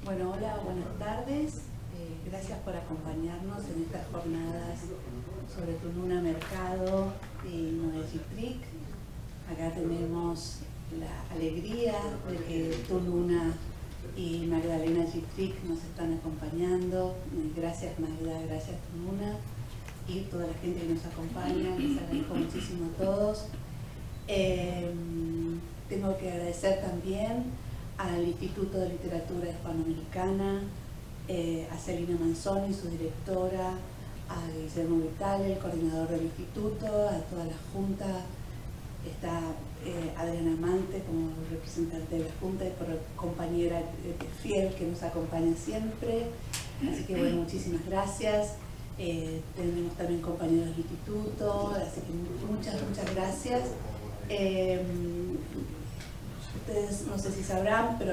Bueno, hola, buenas tardes. Gracias por acompañarnos en estas jornadas sobre Tununa Mercado y Noé Citric. Acá tenemos la alegría de que Tununa y Magdalena Citric nos están acompañando. Gracias Magda, gracias Tununa y toda la gente que nos acompaña. Les agradezco muchísimo a todos. Tengo que agradecer también al Instituto de Literatura Hispanoamericana, a Celina Manzoni, su directora, a Guillermo Vitale, el coordinador del instituto, a toda la junta. Está Adriana Amante como representante de la junta y por compañera fiel que nos acompaña siempre. Así que bueno, muchísimas gracias. Tenemos también compañeros del instituto, así que muchas gracias. Ustedes no sé si sabrán, pero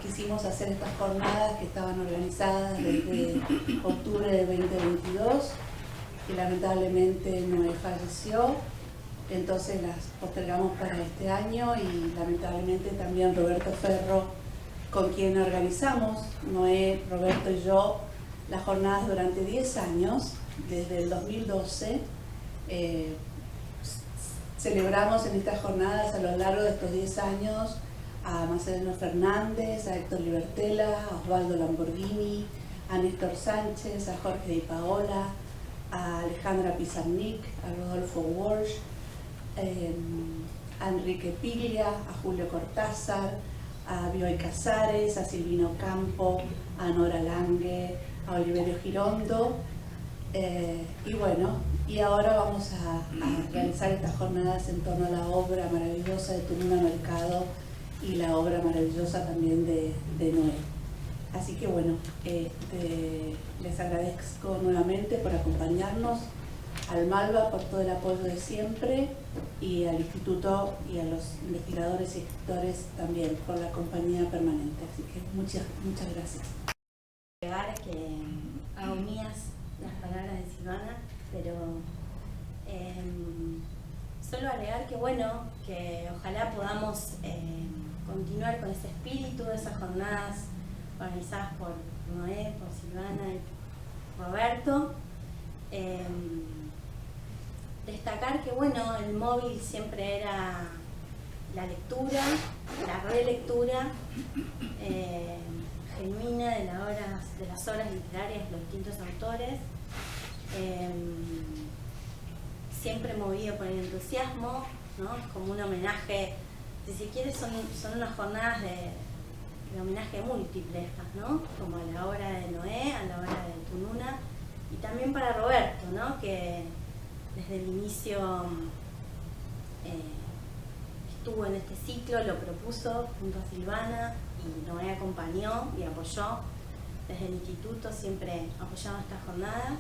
quisimos hacer estas jornadas que estaban organizadas desde octubre de 2022 y lamentablemente Noé falleció, entonces las postergamos para este año y lamentablemente también Roberto Ferro, con quien organizamos, Noé, Roberto y yo, las jornadas durante 10 años, desde el 2012, celebramos en estas jornadas a lo largo de estos 10 años a Macedonio Fernández, a Héctor Libertela, a Osvaldo Lamborghini, a Néstor Sánchez, a Jorge Di Paola, a Alejandra Pizarnik, a Rodolfo Walsh, a Enrique Piglia, a Julio Cortázar, a Bioy Casares, a Silvino Campo, a Nora Lange, a Oliverio Girondo. Y bueno, y ahora vamos a realizar estas jornadas en torno a la obra maravillosa de Tununa Mercado y la obra maravillosa también de Noé. Así que bueno, les agradezco nuevamente por acompañarnos, al Malva por todo el apoyo de siempre y al Instituto y a los investigadores y escritores también por la compañía permanente. Así que muchas gracias. Agregar que hago mías las palabras de Silvana, pero solo agregar que bueno, que ojalá podamos continuar con ese espíritu de esas jornadas organizadas por Noé, por Silvana y Roberto. Destacar que bueno, el móvil siempre era la lectura, la relectura genuina de las obras literarias de los distintos autores, siempre movido por el entusiasmo, ¿no? Es como un homenaje, si se quiere son unas jornadas de homenaje múltiple, ¿no? Como a la obra de Noé, a la obra de Tununa, y también para Roberto, ¿no? Que desde el inicio estuvo en este ciclo, lo propuso junto a Silvana y Noé acompañó y apoyó. Desde el instituto siempre apoyamos estas jornadas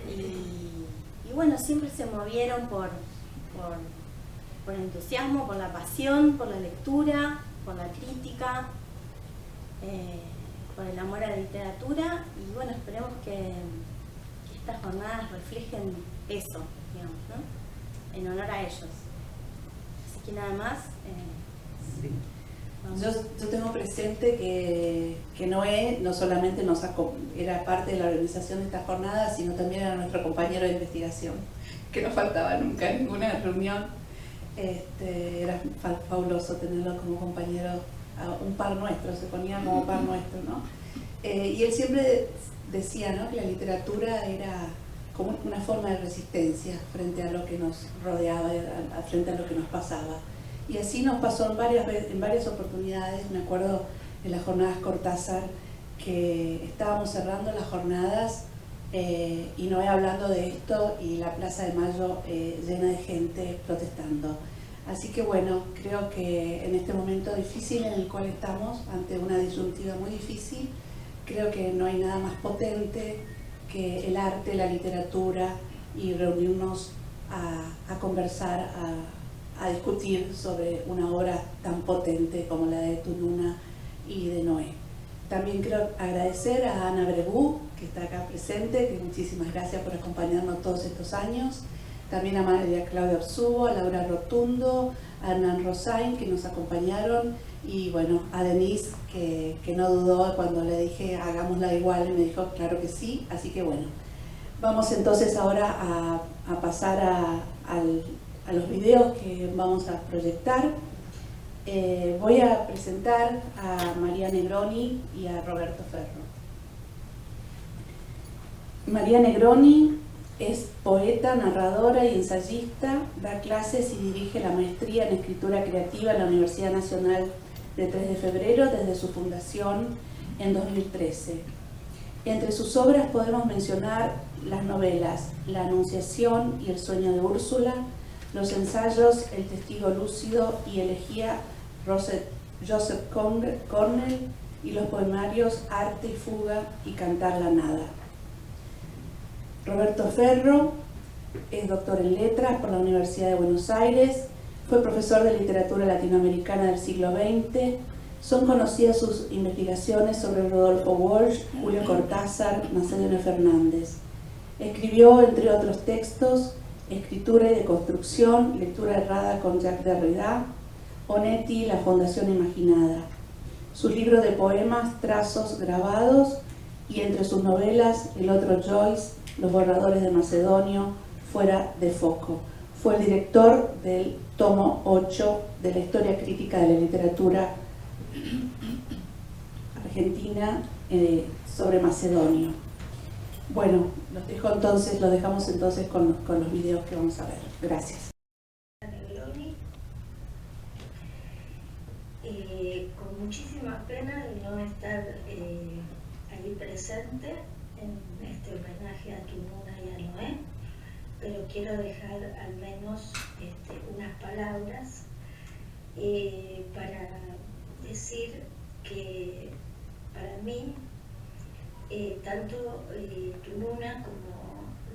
y bueno, siempre se movieron por el entusiasmo, por la pasión, por la lectura, por la crítica, por el amor a la literatura y bueno, esperemos que estas jornadas reflejen eso, digamos, ¿no? En honor a ellos. Así que nada más. Sí. Yo tengo presente que Noé no solamente era parte de la organización de estas jornadas, sino también era nuestro compañero de investigación, que no faltaba nunca en ninguna reunión. Era fabuloso tenerlo como compañero, un par nuestro, se ponía como par nuestro, ¿no? Y él siempre decía, ¿no?, que la literatura era como una forma de resistencia frente a lo que nos rodeaba, frente a lo que nos pasaba. Y así nos pasó en varias oportunidades. Me acuerdo en las jornadas Cortázar que estábamos cerrando las jornadas y Noé hablando de esto y la Plaza de Mayo llena de gente protestando. Así que bueno, creo que en este momento difícil en el cual estamos, ante una disyuntiva muy difícil, creo que no hay nada más potente que el arte, la literatura y reunirnos a conversar, a discutir sobre una obra tan potente como la de Tununa y de Noé. También quiero agradecer a Ana Bregú, que está acá presente, que muchísimas gracias por acompañarnos todos estos años. También a María Claudia Orsubo, a Laura Rotundo, a Hernán Rosain, que nos acompañaron Y bueno, a Denise, que no dudó cuando le dije hagámosla igual, me dijo claro que sí, así que bueno. Vamos entonces ahora a pasar a los videos que vamos a proyectar. Voy a presentar a María Negroni y a Roberto Ferro. María Negroni es poeta, narradora y ensayista, da clases y dirige la maestría en escritura creativa en la Universidad Nacional de 3 de Febrero desde su fundación en 2013. Entre sus obras podemos mencionar las novelas La Anunciación y El sueño de Úrsula, los ensayos El testigo lúcido y Elegía Joseph Cornell y los poemarios Arte y Fuga y Cantar la Nada. Roberto Ferro es doctor en letras por la Universidad de Buenos Aires, fue profesor de literatura latinoamericana del siglo XX. Son conocidas sus investigaciones sobre Rodolfo Walsh, Julio Cortázar, Macedonio Fernández. Escribió, entre otros textos, Escritura y deconstrucción, lectura errada con Jacques Derrida, Onetti, La Fundación Imaginada. Sus libros de poemas, trazos grabados y entre sus novelas, El otro Joyce, Los borradores de Macedonio, Fuera de foco. Fue el director del tomo 8 de la Historia Crítica de la Literatura Argentina sobre Macedonio. Bueno, los dejamos entonces con los videos que vamos a ver. Gracias. Con muchísima pena de no estar ahí presente en este homenaje a Tununa y a Noé, pero quiero dejar al menos unas palabras para decir que para mí tanto Tununa como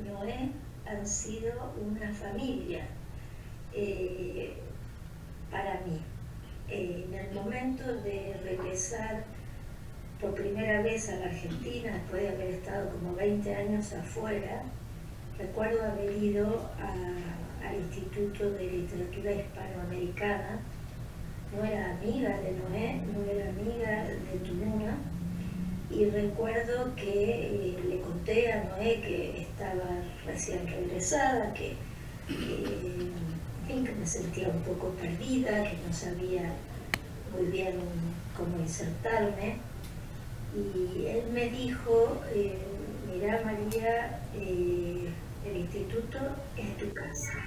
Noé han sido una familia para mí. En el momento de regresar por primera vez a la Argentina, después de haber estado como 20 años afuera, recuerdo haber ido al Instituto de Literatura Hispanoamericana. No era amiga de Noé, no era amiga de Tununa, y recuerdo que le conté a Noé que estaba recién regresada, que me sentía un poco perdida, que no sabía muy bien cómo insertarme. Y él me dijo, mira María, el instituto es tu casa.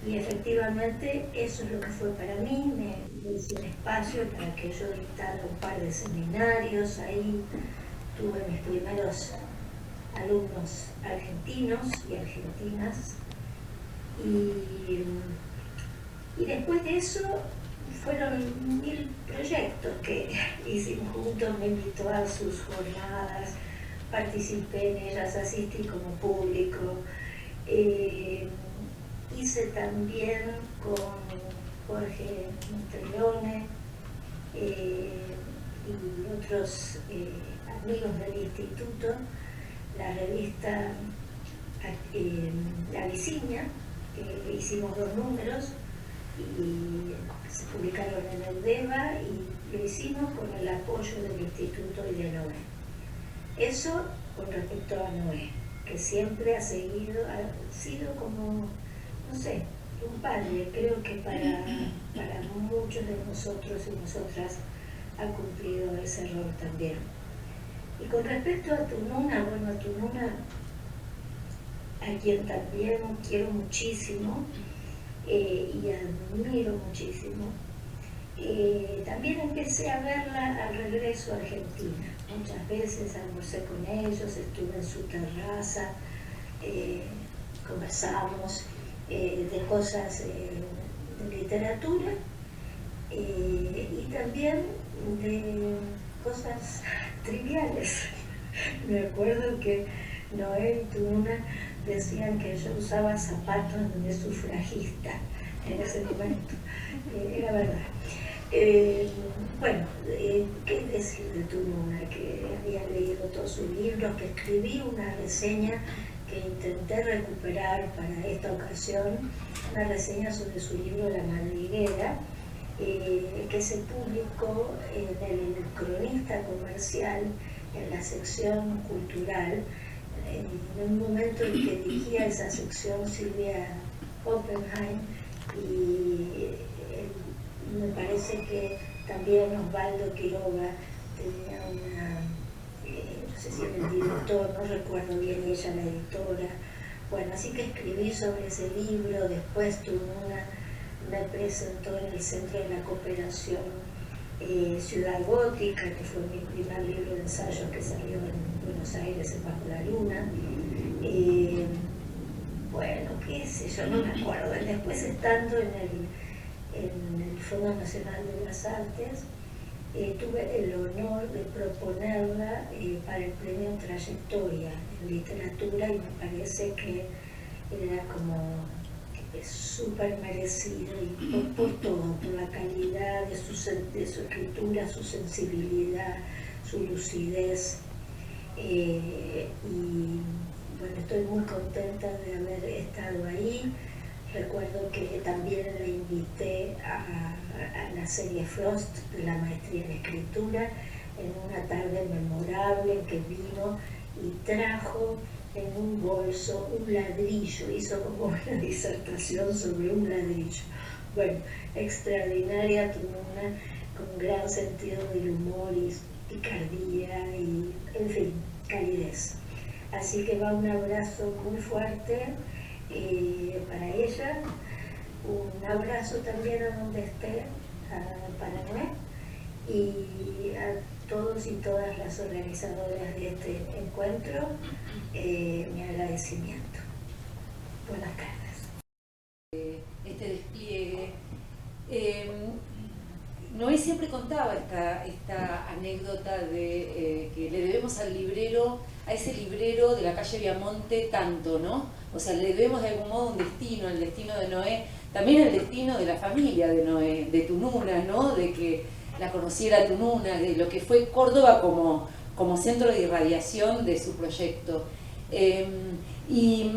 Y efectivamente eso es lo que fue para mí. Me hice un espacio para que yo dictara un par de seminarios. Ahí tuve mis primeros alumnos argentinos y argentinas. Y después de eso fueron 1000 proyectos que hicimos juntos. Me invitó a sus jornadas, participé en ellas, asistí como público. Hice también con Jorge Montelone y otros amigos del instituto la revista La Viciña. Hicimos 2 números y se publicaron en el DEVA y lo hicimos con el apoyo del instituto y de Noé. Eso con respecto a Noé, que siempre ha sido como, no sé, un padre. Creo que para muchos de nosotros y nosotras ha cumplido ese rol también. Y con respecto a Tununa, bueno, a Tununa, a quien también quiero muchísimo y admiro muchísimo, también empecé a verla al regreso a Argentina. Muchas veces almorcé con ellos, estuve en su terraza, conversamos de cosas de literatura y también de cosas triviales. Me acuerdo que Noé y Tununa decían que yo usaba zapatos de sufragista en ese momento. Era verdad. Bueno, ¿qué decir de Tununa? Que había leído todos sus libros, que escribí una reseña que intenté recuperar para esta ocasión, una reseña sobre su libro La Madriguera, que se publicó en el Cronista Comercial, en la sección cultural, en un momento en que dirigía esa sección Silvia Oppenheim, y me parece que también Osvaldo Quiroga tenía una, no sé si era el director, no recuerdo bien, ella la editora. Bueno, así que escribí sobre ese libro, después me presentó en el Centro de la Cooperación Ciudad Gótica, que fue mi primer libro de ensayo que salió en Buenos Aires, en Bajo la Luna. Bueno, qué sé yo, no me acuerdo. Después, estando en el Fondo Nacional de las Artes, tuve el honor de proponerla para el premio Trayectoria en literatura, y me parece que era como súper merecido, y por todo, por la calidad de su escritura, su sensibilidad, su lucidez. Y bueno, estoy muy contenta de haber estado ahí. Recuerdo que también la invité a la serie Frost de la maestría en escritura, en una tarde memorable en que vino y trajo en un bolso un ladrillo, hizo como una disertación sobre un ladrillo. Bueno, extraordinaria Tununa, con gran sentido del humor y picardía y, en fin, calidez. Así que va un abrazo muy fuerte para ella, un abrazo también a donde esté, para Noé, y a todos y todas las organizadoras de este encuentro, mi agradecimiento. Buenas tardes. Este despliegue. Noé siempre contaba esta anécdota de que le debemos al librero, a ese librero de la calle Viamonte tanto, ¿no? O sea, le debemos de algún modo un destino, el destino de Noé, también el destino de la familia de Noé, de Tununa, ¿no? De que la conociera Tununa, de lo que fue Córdoba como centro de irradiación de su proyecto. Y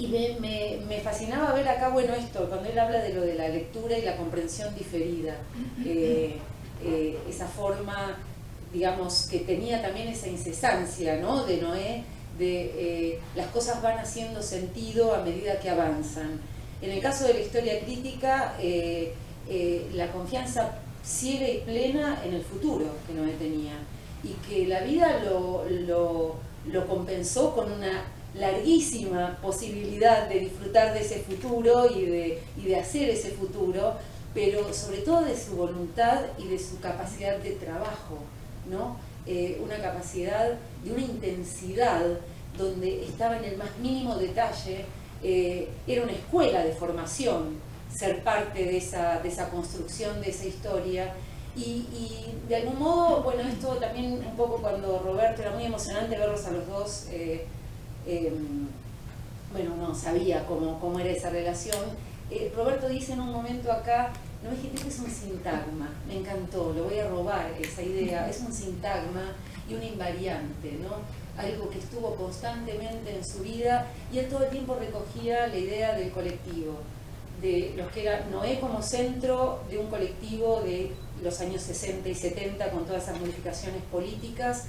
me fascinaba ver acá, bueno, esto, cuando él habla de lo de la lectura y la comprensión diferida, esa forma, digamos, que tenía también esa incesancia, ¿no?, de Noé, de las cosas van haciendo sentido a medida que avanzan. En el caso de la historia crítica, la confianza ciega y plena en el futuro que Noé tenía, y que la vida lo compensó con una larguísima posibilidad de disfrutar de ese futuro y de hacer ese futuro, pero sobre todo de su voluntad y de su capacidad de trabajo, ¿no? Una capacidad de una intensidad donde estaba en el más mínimo detalle. Era una escuela de formación ser parte de esa construcción de esa historia. Y de algún modo, bueno, esto también un poco cuando Roberto, era muy emocionante verlos a los dos. Bueno, no sabía cómo era esa relación. Roberto dice en un momento acá, no, es que es un sintagma, me encantó, lo voy a robar esa idea, es un sintagma y una invariante, ¿no? Algo que estuvo constantemente en su vida, y él todo el tiempo recogía la idea del colectivo, de los que era Noé como centro de un colectivo de los años 60 y 70 con todas esas modificaciones políticas.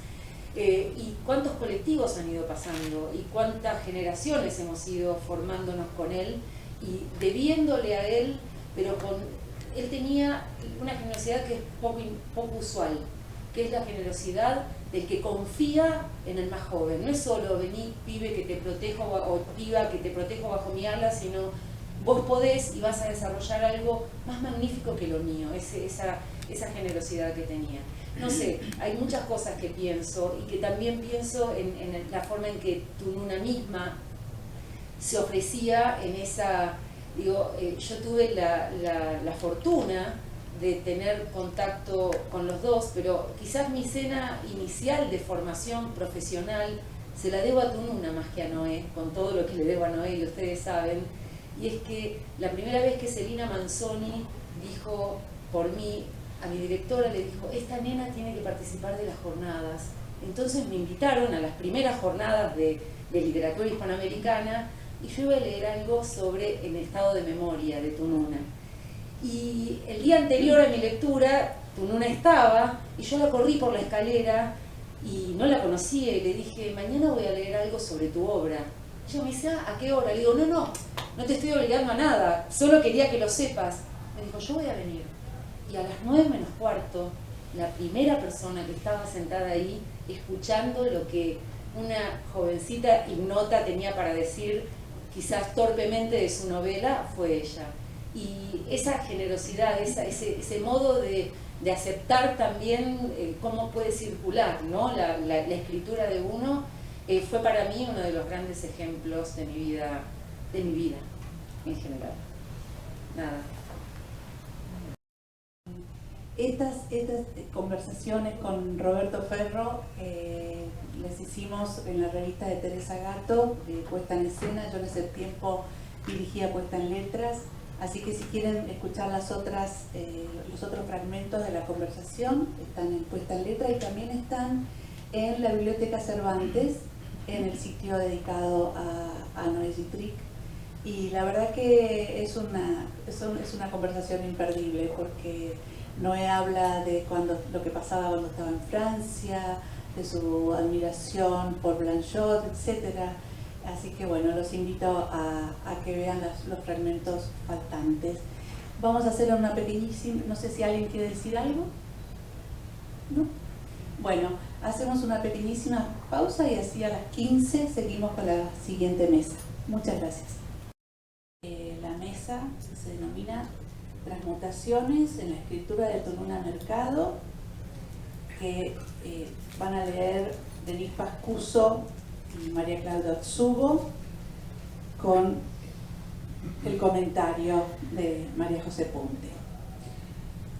Y cuántos colectivos han ido pasando y cuántas generaciones hemos ido formándonos con él y debiéndole a él, pero él tenía una generosidad que es poco usual, que es la generosidad del que confía en el más joven. No es solo vení pibe que te protejo o piba que te protejo bajo mi ala, sino vos podés y vas a desarrollar algo más magnífico que lo mío, esa generosidad que tenía. No sé, hay muchas cosas que pienso, y que también pienso en la forma en que Tununa misma se ofrecía en esa, digo, yo tuve la fortuna de tener contacto con los dos, pero quizás mi escena inicial de formación profesional se la debo a Tununa más que a Noé, con todo lo que le debo a Noé, y ustedes saben, y es que la primera vez que Celina Manzoni dijo por mí, a mi directora le dijo, esta nena tiene que participar de las jornadas. Entonces me invitaron a las primeras jornadas de literatura hispanoamericana, y yo iba a leer algo sobre el estado de memoria de Tununa. Y el día anterior a mi lectura, Tununa estaba, y yo la corrí por la escalera y no la conocía, y le dije, mañana voy a leer algo sobre tu obra. Ella me dice, ¿a qué hora? Le digo, no te estoy obligando a nada, solo quería que lo sepas. Me dijo, yo voy a venir. Y a las 9:15, la primera persona que estaba sentada ahí, escuchando lo que una jovencita ignota tenía para decir, quizás torpemente, de su novela, fue ella. Y esa generosidad, ese modo de aceptar también cómo puede circular, ¿no? la escritura de uno, fue para mí uno de los grandes ejemplos de mi vida en general. Nada. Estas conversaciones con Roberto Ferro les hicimos en la revista de Teresa Gato, Puesta en Escena. Yo en ese tiempo dirigía Puesta en Letras, así que si quieren escuchar los otros fragmentos de la conversación, están en Puesta en Letras y también están en la Biblioteca Cervantes, en el sitio dedicado a Noé Gittrick. Y la verdad que es una conversación imperdible, porque Noé habla de lo que pasaba cuando estaba en Francia, de su admiración por Blanchot, etc. Así que bueno, los invito a que vean los fragmentos faltantes. Vamos a hacer una pequeñísima, no sé si alguien quiere decir algo. ¿No? Bueno, hacemos una pequeñísima pausa y así a las 15 seguimos con la siguiente mesa. Muchas gracias. La mesa se denomina Transmutaciones en la escritura de Tununa Mercado, que van a leer Denis Pascuso y María Claudia Otsubo, con el comentario de María José Punte.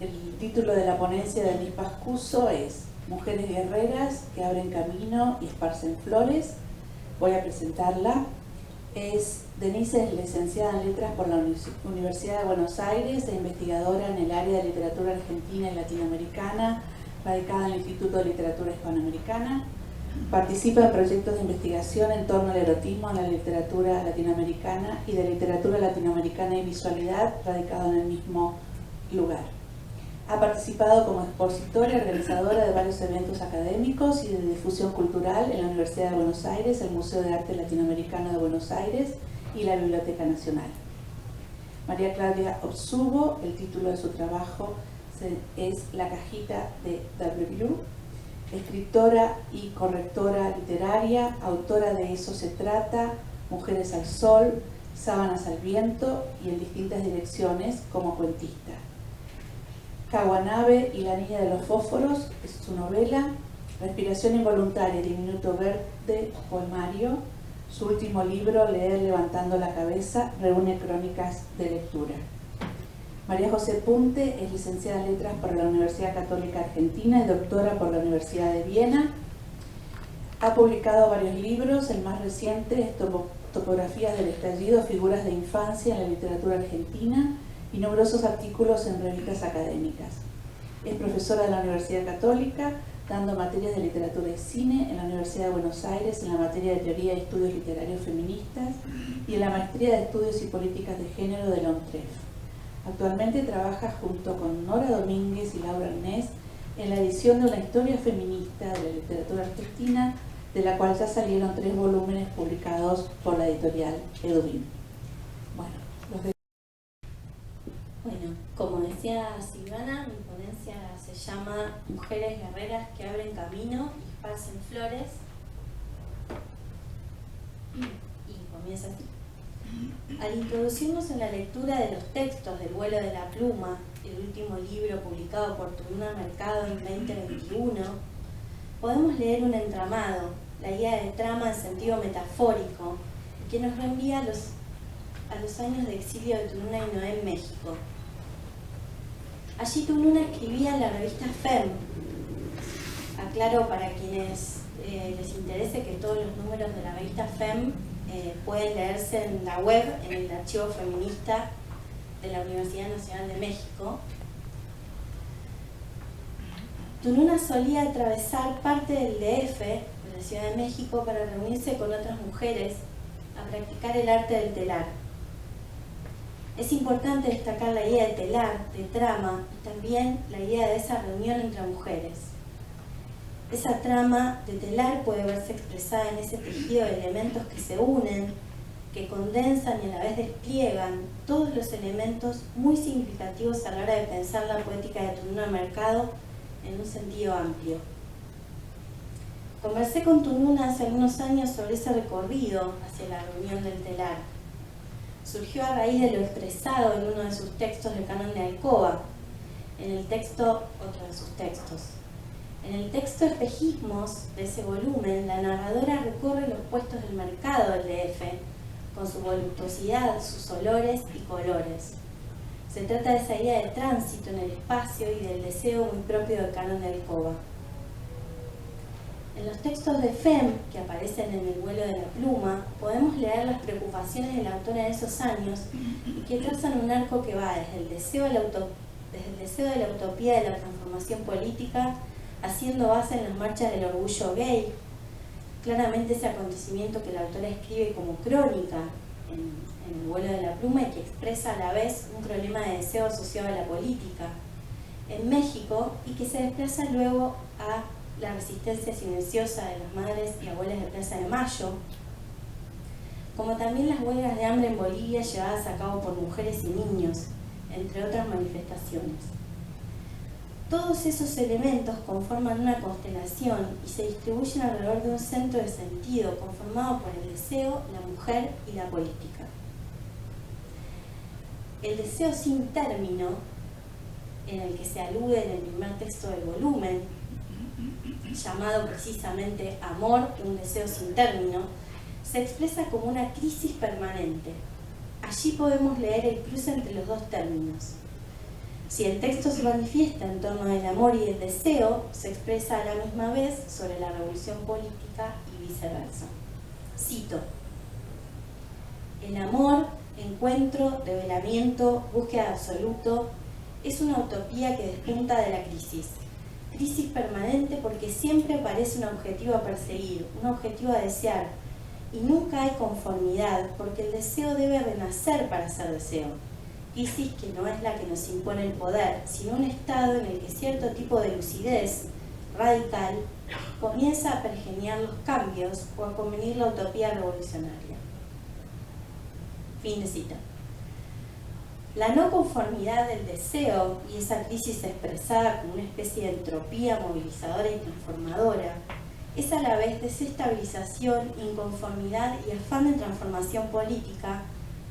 El título de la ponencia de Denis Pascuso es Mujeres guerreras que abren camino y esparcen flores. Voy a presentarla. Denise es licenciada en Letras por la Universidad de Buenos Aires e investigadora en el área de literatura argentina y latinoamericana, radicada en el Instituto de Literatura Hispanoamericana. Participa en proyectos de investigación en torno al erotismo en la literatura latinoamericana y de literatura latinoamericana y visualidad, radicado en el mismo lugar. Ha participado como expositora y organizadora de varios eventos académicos y de difusión cultural en la Universidad de Buenos Aires, el Museo de Arte Latinoamericano de Buenos Aires y la Biblioteca Nacional. María Claudia Otsubo, el título de su trabajo es La cajita de W, escritora y correctora literaria, autora de Eso se trata, Mujeres al sol, Sábanas al viento y en distintas direcciones como cuentista. Kawanabe y la niña de los fósforos es su novela. Respiración involuntaria, Diminuto verde, poemario. Su último libro, Leer levantando la cabeza, reúne crónicas de lectura. María José Punte es licenciada en Letras por la Universidad Católica Argentina y doctora por la Universidad de Viena. Ha publicado varios libros, el más reciente es Topografías del estallido, figuras de infancia en la literatura argentina, y numerosos artículos en revistas académicas. Es profesora de la Universidad Católica, dando materias de literatura y cine en la Universidad de Buenos Aires en la materia de teoría y estudios literarios feministas y en la maestría de estudios y políticas de género de la UNTREF. Actualmente trabaja junto con Nora Domínguez y Laura Arnés en la edición de una historia feminista de la literatura argentina, de la cual ya salieron 3 volúmenes publicados por la editorial Edubin. Bueno, como decía Silvana, mi ponencia se llama Mujeres guerreras que abren camino y esparcen flores. Y comienza así. Al introducirnos en la lectura de los textos del Vuelo de la Pluma, el último libro publicado por Tununa Mercado en 2021, podemos leer un entramado, la guía de trama en sentido metafórico, que nos reenvía a los años de exilio de Tununa y Noé en México. Allí Tununa escribía en la revista FEM. Aclaro para quienes les interese que todos los números de la revista FEM pueden leerse en la web, en el archivo feminista de la Universidad Nacional de México. Tununa solía atravesar parte del DF, de la Ciudad de México, para reunirse con otras mujeres a practicar el arte del telar. Es importante destacar la idea de telar, de trama y también la idea de esa reunión entre mujeres. Esa trama de telar puede verse expresada en ese tejido de elementos que se unen, que condensan y a la vez despliegan todos los elementos muy significativos a la hora de pensar la poética de Tununa Mercado en un sentido amplio. Conversé con Tununa hace algunos años sobre ese recorrido hacia la reunión del telar. Surgió a raíz de lo expresado en uno de sus textos del Canon de Alcoba, en el texto, otro de sus textos. En el texto Espejismos de ese volumen, la narradora recorre los puestos del mercado del DF, con su voluptuosidad, sus olores y colores. Se trata de esa idea de tránsito en el espacio y del deseo muy propio del Canon de Alcoba. En los textos de Fem, que aparecen en El vuelo de la pluma, podemos leer las preocupaciones de la autora en esos años y que trazan un arco que va desde el deseo de la utopía de la transformación política, haciendo base en las marchas del orgullo gay, claramente ese acontecimiento que la autora escribe como crónica en El vuelo de la pluma y que expresa a la vez un problema de deseo asociado a la política en México y que se desplaza luego a la resistencia silenciosa de las madres y abuelas de Plaza de Mayo, como también las huelgas de hambre en Bolivia llevadas a cabo por mujeres y niños, entre otras manifestaciones. Todos esos elementos conforman una constelación y se distribuyen alrededor de un centro de sentido conformado por el deseo, la mujer y la política. El deseo sin término, en el que se alude en el primer texto del volumen, llamado precisamente amor, un deseo sin término, se expresa como una crisis permanente. Allí podemos leer el cruce entre los dos términos. Si el texto se manifiesta en torno del amor y el deseo, se expresa a la misma vez sobre la revolución política y viceversa. Cito: el amor, encuentro, revelamiento, búsqueda de absoluto, es una utopía que despunta de la crisis. Crisis permanente porque siempre parece un objetivo a perseguir, un objetivo a desear, y nunca hay conformidad porque el deseo debe renacer para ser deseo. Crisis que no es la que nos impone el poder, sino un estado en el que cierto tipo de lucidez radical comienza a pergeñar los cambios o a convenir la utopía revolucionaria. Fin de cita. La no conformidad del deseo y esa crisis expresada como una especie de entropía movilizadora y transformadora es a la vez desestabilización, inconformidad y afán de transformación política,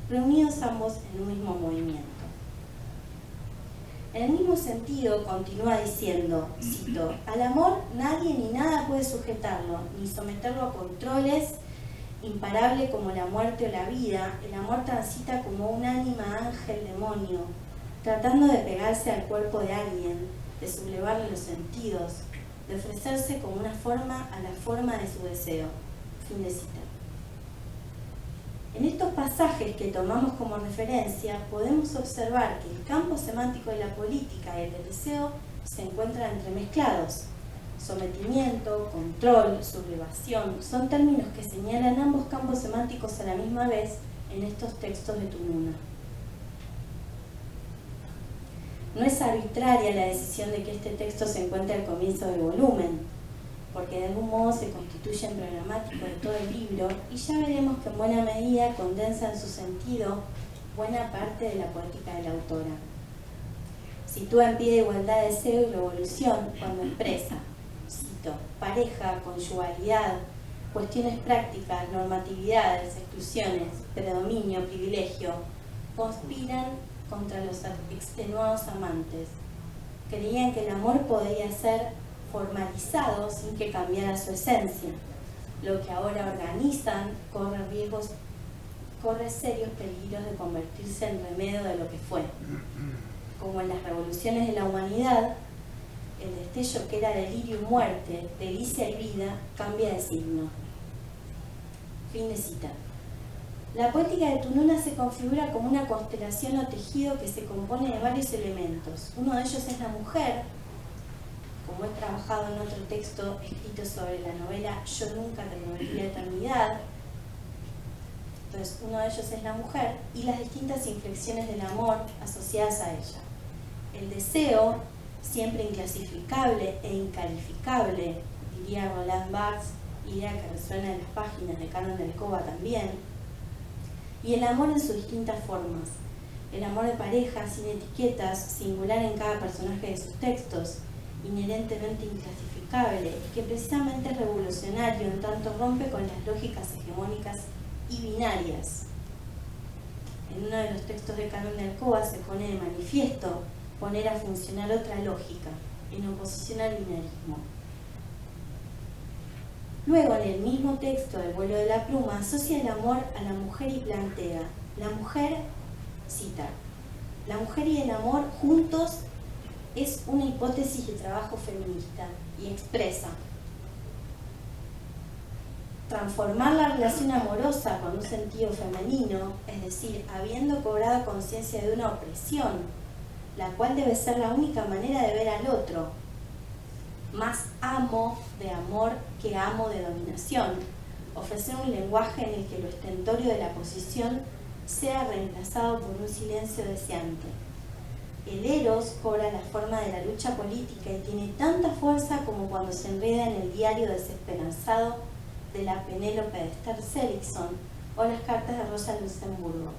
reunidos ambos en un mismo movimiento. En el mismo sentido, continúa diciendo, cito: al amor nadie ni nada puede sujetarlo, ni someterlo a controles. Imparable como la muerte o la vida, el amor transita como un ánima ángel demonio, tratando de pegarse al cuerpo de alguien, de sublevarle los sentidos, de ofrecerse como una forma a la forma de su deseo. Fin de cita. En estos pasajes que tomamos como referencia, podemos observar que el campo semántico de la política y el del deseo se encuentran entremezclados. Sometimiento, control, sublevación, son términos que señalan ambos campos semánticos a la misma vez en estos textos de Tununa. No es arbitraria la decisión de que este texto se encuentre al comienzo del volumen, porque de algún modo se constituye emblemamático de todo el libro y ya veremos que en buena medida condensa en su sentido buena parte de la poética de la autora. Sitúa en pie de igualdad de deseo y revolución cuando expresa, cito, pareja, conyugalidad, cuestiones prácticas, normatividades, exclusiones, predominio, privilegio, conspiran contra los extenuados amantes. Creían que el amor podía ser formalizado sin que cambiara su esencia. Lo que ahora organizan corre serios peligros de convertirse en remedio de lo que fue. Como en las revoluciones de la humanidad, el destello que era delirio y muerte, delicia y vida, cambia de signo. Fin de cita. La poética de Tununa se configura como una constelación o tejido que se compone de varios elementos. Uno de ellos es la mujer, como he trabajado en otro texto escrito sobre la novela Yo nunca te prometí la eternidad, Entonces, uno de ellos es la mujer y las distintas inflexiones del amor asociadas a ella. El deseo, siempre inclasificable e incalificable, diría Roland Barthes, idea que resuena en las páginas de Canon de Alcoba también. Y el amor en sus distintas formas. El amor de pareja, sin etiquetas, singular en cada personaje de sus textos, inherentemente inclasificable, y que precisamente es revolucionario en tanto rompe con las lógicas hegemónicas y binarias. En uno de los textos de Canon de Alcoba se pone de manifiesto poner a funcionar otra lógica, en oposición al binarismo. Luego, en el mismo texto del vuelo de la pluma, asocia el amor a la mujer y plantea: la mujer, cita, la mujer y el amor juntos es una hipótesis de trabajo feminista, y expresa: transformar la relación amorosa con un sentido femenino, es decir, habiendo cobrado conciencia de una opresión, la cual debe ser la única manera de ver al otro, más amo de amor que amo de dominación, ofrecer un lenguaje en el que lo estentorio de la posición sea reemplazado por un silencio deseante. El eros cobra la forma de la lucha política y tiene tanta fuerza como cuando se enreda en el diario desesperanzado de la Penélope de Esther Seligson o las cartas de Rosa Luxemburgo,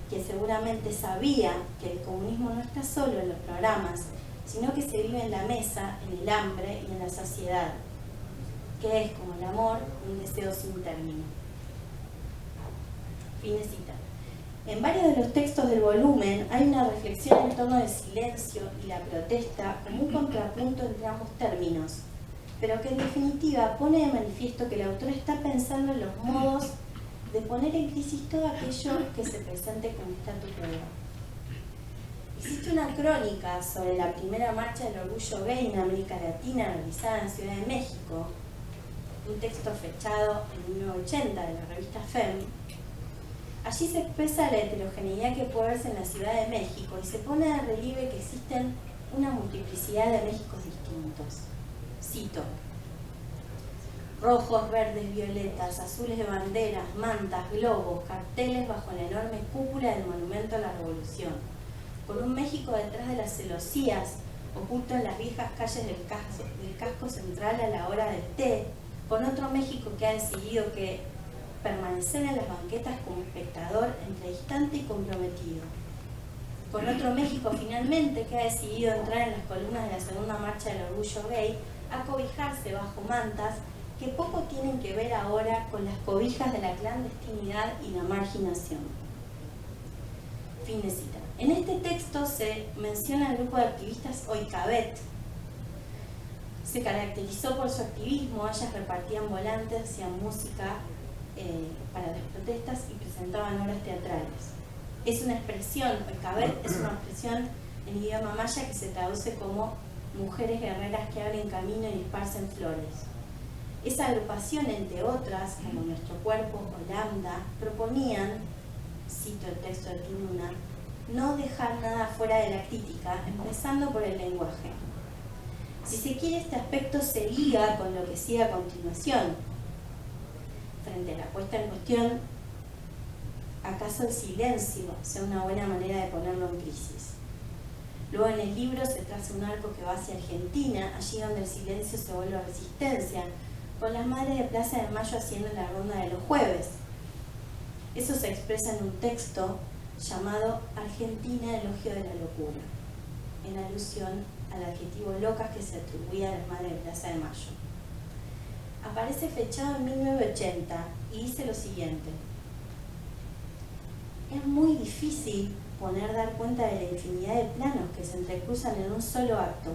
que seguramente sabía que el comunismo no está solo en los programas, sino que se vive en la mesa, en el hambre y en la saciedad, que es, como el amor, un deseo sin término. Fin de cita. En varios de los textos del volumen hay una reflexión en torno del silencio y la protesta como un contrapunto entre ambos términos, pero que en definitiva pone de manifiesto que el autor está pensando en los modos de poner en crisis todo aquello que se presente como estatus quo. Existe una crónica sobre la primera marcha del orgullo gay en América Latina realizada en Ciudad de México, un texto fechado en 1980 de la revista FEM. Allí se expresa la heterogeneidad que puede verse en la Ciudad de México y se pone de relieve que existen una multiplicidad de Méxicos distintos. Cito: rojos, verdes, violetas, azules de banderas, mantas, globos, carteles bajo la enorme cúpula del Monumento a la Revolución, con un México detrás de las celosías, oculto en las viejas calles del casco central a la hora del té, con otro México que ha decidido que permanecer en las banquetas como espectador entre distante y comprometido, con otro México finalmente que ha decidido entrar en las columnas de la segunda marcha del orgullo gay a cobijarse bajo mantas que poco tienen que ver ahora con las cobijas de la clandestinidad y la marginación. Fin de cita. En este texto se menciona el grupo de activistas Oikabet. Se caracterizó por su activismo, ellas repartían volantes, hacían música para las protestas y presentaban obras teatrales. Es una expresión, Oikabet es una expresión en idioma maya que se traduce como mujeres guerreras que abren camino y esparcen flores. Esa agrupación, entre otras, como Nuestro Cuerpo o Lambda, proponían, cito el texto de Tununa, no dejar nada fuera de la crítica, empezando por el lenguaje. Si se quiere, este aspecto se liga con lo que sigue a continuación. Frente a la puesta en cuestión, ¿acaso el silencio sea una buena manera de ponerlo en crisis? Luego en el libro se traza un arco que va hacia Argentina, allí donde el silencio se vuelve resistencia, con las madres de Plaza de Mayo haciendo la ronda de los jueves. Eso se expresa en un texto llamado Argentina, elogio de la locura, en alusión al adjetivo locas que se atribuía a las madres de Plaza de Mayo. Aparece fechado en 1980 y dice lo siguiente: es muy difícil dar cuenta de la infinidad de planos que se entrecruzan en un solo acto,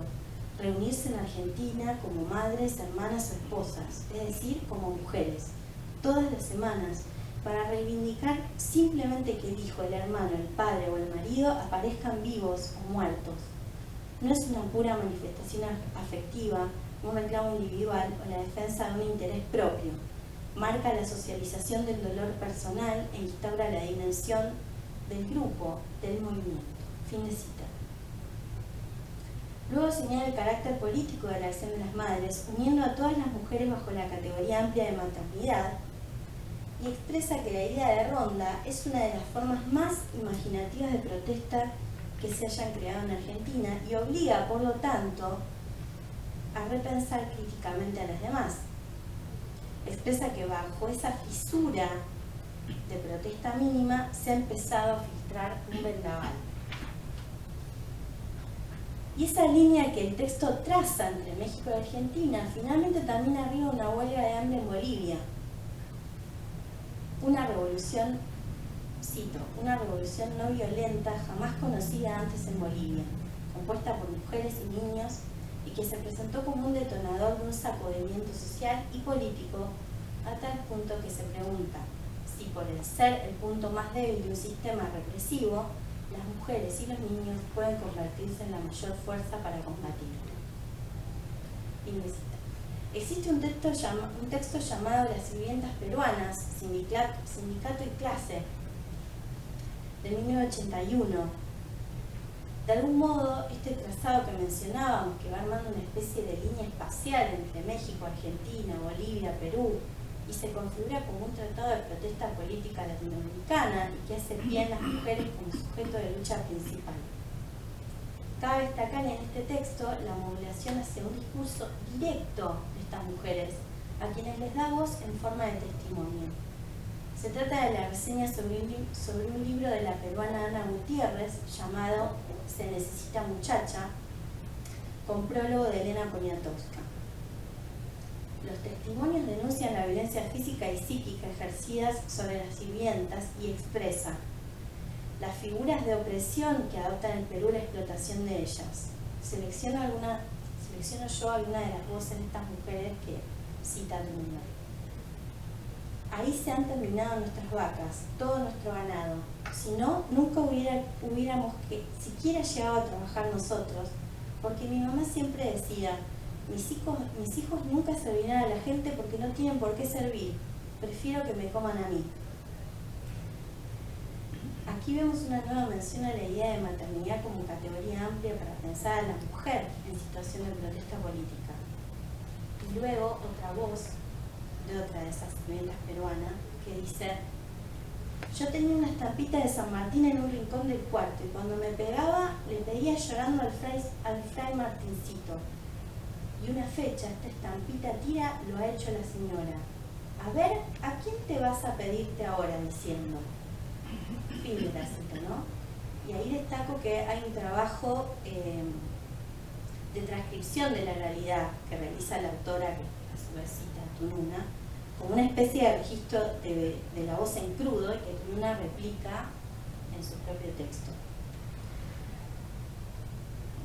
reunirse en Argentina como madres, hermanas o esposas, es decir, como mujeres, todas las semanas, para reivindicar simplemente que el hijo, el hermano, el padre o el marido aparezcan vivos o muertos. No es una pura manifestación afectiva, un reclamo individual o la defensa de un interés propio. Marca la socialización del dolor personal e instaura la dimensión del grupo, del movimiento. Fin de cita. Luego señala el carácter político de la acción de las madres, uniendo a todas las mujeres bajo la categoría amplia de maternidad, y expresa que la idea de ronda es una de las formas más imaginativas de protesta que se hayan creado en Argentina y obliga, por lo tanto, a repensar críticamente a las demás. Expresa que bajo esa fisura de protesta mínima se ha empezado a filtrar un vendaval. Y esa línea que el texto traza entre México y Argentina finalmente también arriba una huelga de hambre en Bolivia. Una revolución, cito, una revolución no violenta jamás conocida antes en Bolivia, compuesta por mujeres y niños y que se presentó como un detonador de un sacudimiento social y político a tal punto que se pregunta si por el ser el punto más débil de un sistema represivo, las mujeres y los niños pueden convertirse en la mayor fuerza para combatirlo. Existe un texto llamado Las sirvientas peruanas, sindicato y clase, de 1981. De algún modo, este trazado que mencionábamos, que va armando una especie de línea espacial entre México, Argentina, Bolivia, Perú, y se configura como un tratado de protesta política latinoamericana y que hace pie en las mujeres como sujeto de lucha principal. Cabe destacar en este texto la modulación hacia un discurso directo de estas mujeres, a quienes les da voz en forma de testimonio. Se trata de la reseña sobre un libro de la peruana Ana Gutiérrez llamado Se necesita muchacha, con prólogo de Elena Poniatowska. Los testimonios denuncian la violencia física y psíquica ejercidas sobre las sirvientas y expresa las figuras de opresión que adopta en el Perú la explotación de ellas. Selecciono yo alguna de las voces de estas mujeres que cita Luna. Ahí se han terminado nuestras vacas, todo nuestro ganado. Si no, nunca hubiéramos siquiera llegado a trabajar nosotros, porque mi mamá siempre decía, mis hijos nunca servirán a la gente porque no tienen por qué servir, prefiero que me coman a mí. Aquí vemos una nueva mención a la idea de maternidad como categoría amplia para pensar a la mujer en situación de protesta política. Y luego otra voz de otra de esas sirvientas peruanas que dice: yo tenía una estampita de San Martín en un rincón del cuarto y cuando me pegaba le pedía llorando al fray Martincito. Y una fecha, esta estampita tira, lo ha hecho la señora. A ver, ¿a quién te vas a pedirte ahora? Diciendo. Fin de la cita, ¿no? Y ahí destaco que hay un trabajo de transcripción de la realidad que realiza la autora, que a su vez cita a Tununa, como una especie de registro de la voz en crudo y que Tununa replica en su propio texto.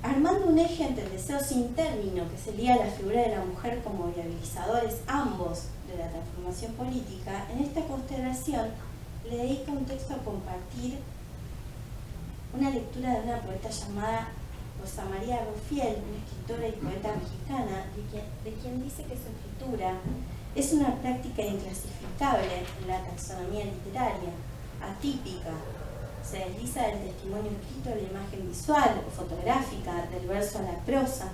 Armando un eje entre el deseo sin término que se liga a la figura de la mujer como viabilizadores ambos de la transformación política, en esta constelación le dedica un texto a compartir una lectura de una poeta llamada Rosa María Rufiel, una escritora y poeta mexicana, de quien dice que su escritura es una práctica inclasificable en la taxonomía literaria, atípica. Se desliza del testimonio escrito a la imagen visual o fotográfica, del verso a la prosa,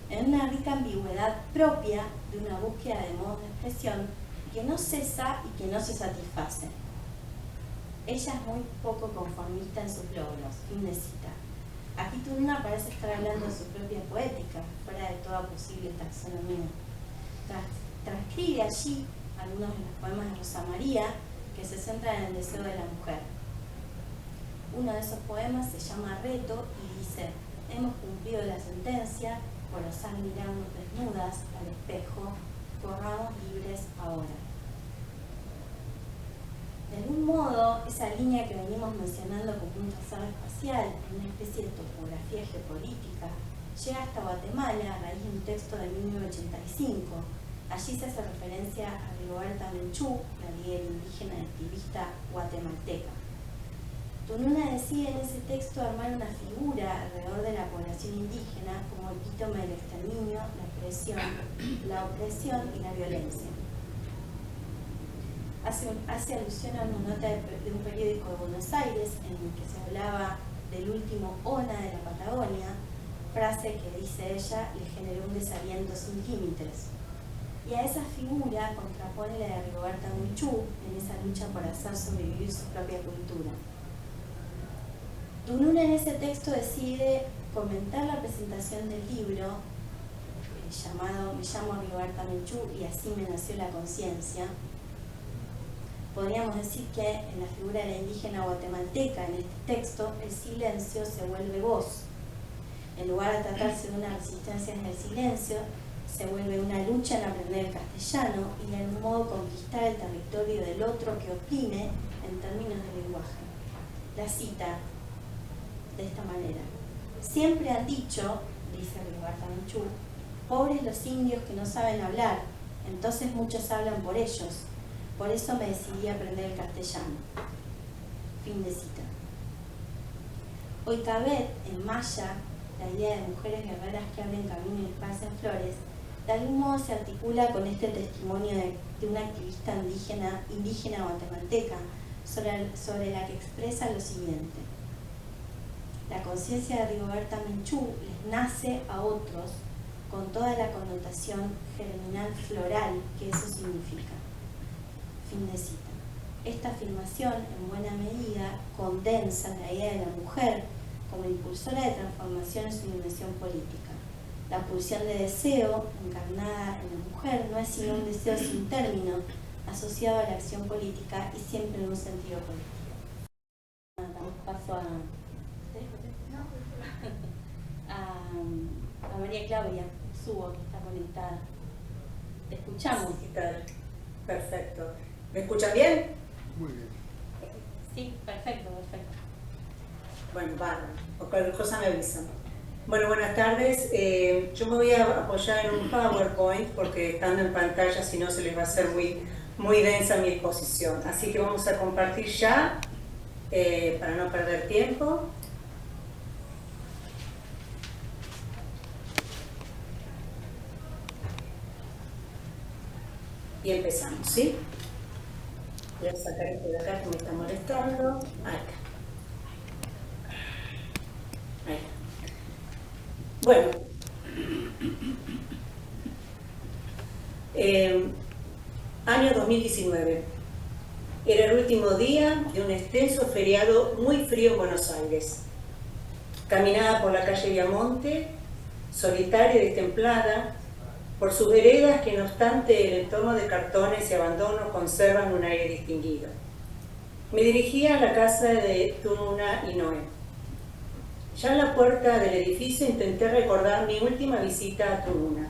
en una rica ambigüedad propia de una búsqueda de modos de expresión que no cesa y que no se satisface. Ella es muy poco conformista en sus logros, fin de cita. Aquí Tununa parece estar hablando de su propia poética, fuera de toda posible taxonomía. Transcribe allí algunos de los poemas de Rosa María que se centran en el deseo de la mujer. Uno de esos poemas se llama Reto y dice: hemos cumplido la sentencia, por osar mirarnos desnudas al espejo, corramos libres ahora. De algún modo, esa línea que venimos mencionando como un trazado espacial, una especie de topografía geopolítica, llega hasta Guatemala a raíz de un texto de 1985. Allí se hace referencia a Rigoberta Menchú, la líder indígena y activista guatemalteca. Tununa decide en ese texto armar una figura alrededor de la población indígena como epítome del exterminio, la opresión y la violencia. Hace alusión a una nota de un periódico de Buenos Aires en el que se hablaba del último ONA de la Patagonia, frase que, dice ella, le generó un desaliento sin límites. y a esa figura contrapone la de Rigoberta Menchú en esa lucha por hacer sobrevivir su propia cultura. Tununa en ese texto decide comentar la presentación del libro llamado Me llamo Rigoberta Menchú y así me nació la conciencia. Podríamos decir que en la figura de la indígena guatemalteca, en este texto, el silencio se vuelve voz. En lugar de tratarse de una resistencia en el silencio, se vuelve una lucha en aprender el castellano y en un modo conquistar el territorio del otro que oprime en términos de lenguaje. La cita de esta manera: siempre han dicho, dice Rigoberta Menchú, pobres los indios que no saben hablar, entonces muchos hablan por ellos. Por eso me decidí a aprender el castellano. Fin de cita. Oikabet, en maya, la idea de mujeres guerreras que abren camino y esparcen flores, de algún modo se articula con este testimonio de una activista indígena guatemalteca, sobre la que expresa lo siguiente: la conciencia de Rigoberta Menchú les nace a otros con toda la connotación germinal floral que eso significa. Fin de cita. Esta afirmación, en buena medida, condensa la idea de la mujer como impulsora de transformación en su dimensión política. La pulsión de deseo, encarnada en la mujer, no es sino un deseo sin término, asociado a la acción política y siempre en un sentido político. Damos paso a María Claudia Subo, que está conectada. Te escuchamos. ¿Qué tal? Perfecto. ¿Me escuchan bien? Muy bien. Sí, perfecto. Bueno, bárbaro. O cualquier cosa me avisan. Bueno, buenas tardes. Yo me voy a apoyar en un PowerPoint porque estando en pantalla, si no, se les va a hacer muy densa mi exposición. Así que vamos a compartir ya, para no perder tiempo. Y empezamos, ¿sí? Voy a sacar esto de acá que me está molestando. Ahí está. Ahí está. Bueno. Año 2019. Era el último día de un extenso feriado muy frío en Buenos Aires. Caminaba por la calle Viamonte, solitaria y destemplada, por sus veredas que no obstante el entorno de cartones y abandonos conservan un aire distinguido. Me dirigía a la casa de Tununa y Noé. Ya en la puerta del edificio intenté recordar mi última visita a Tununa.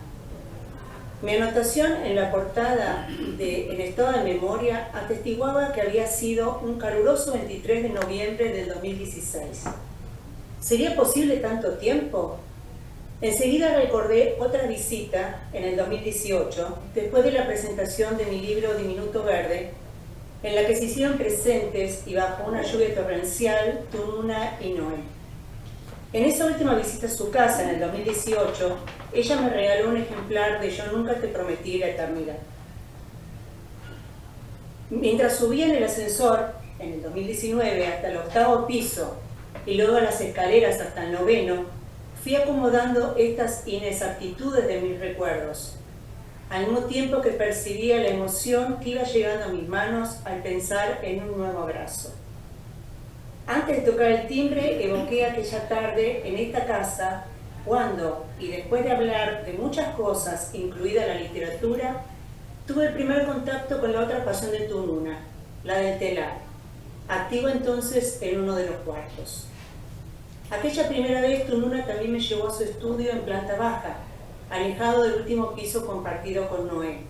Mi anotación en la portada En estado de memoria atestiguaba que había sido un caluroso 23 de noviembre del 2016. ¿Sería posible tanto tiempo? Enseguida recordé otra visita en el 2018, después de la presentación de mi libro Diminuto Verde, en la que se hicieron presentes y bajo una lluvia torrencial Tununa y Noé. En esa última visita a su casa en el 2018, ella me regaló un ejemplar de Yo nunca te prometí la eternidad. Mientras subía en el ascensor, en el 2019, hasta el 8º piso y luego las escaleras hasta el 9º, fui acomodando estas inexactitudes de mis recuerdos, al mismo tiempo que percibía la emoción que iba llegando a mis manos al pensar en un nuevo abrazo. Antes de tocar el timbre, evoqué aquella tarde en esta casa, cuando, y después de hablar de muchas cosas, incluida la literatura, tuve el primer contacto con la otra pasión de Tununa, la del telar, activo entonces en uno de los cuartos. Aquella primera vez Tununa también me llevó a su estudio en planta baja, alejado del último piso compartido con Noé,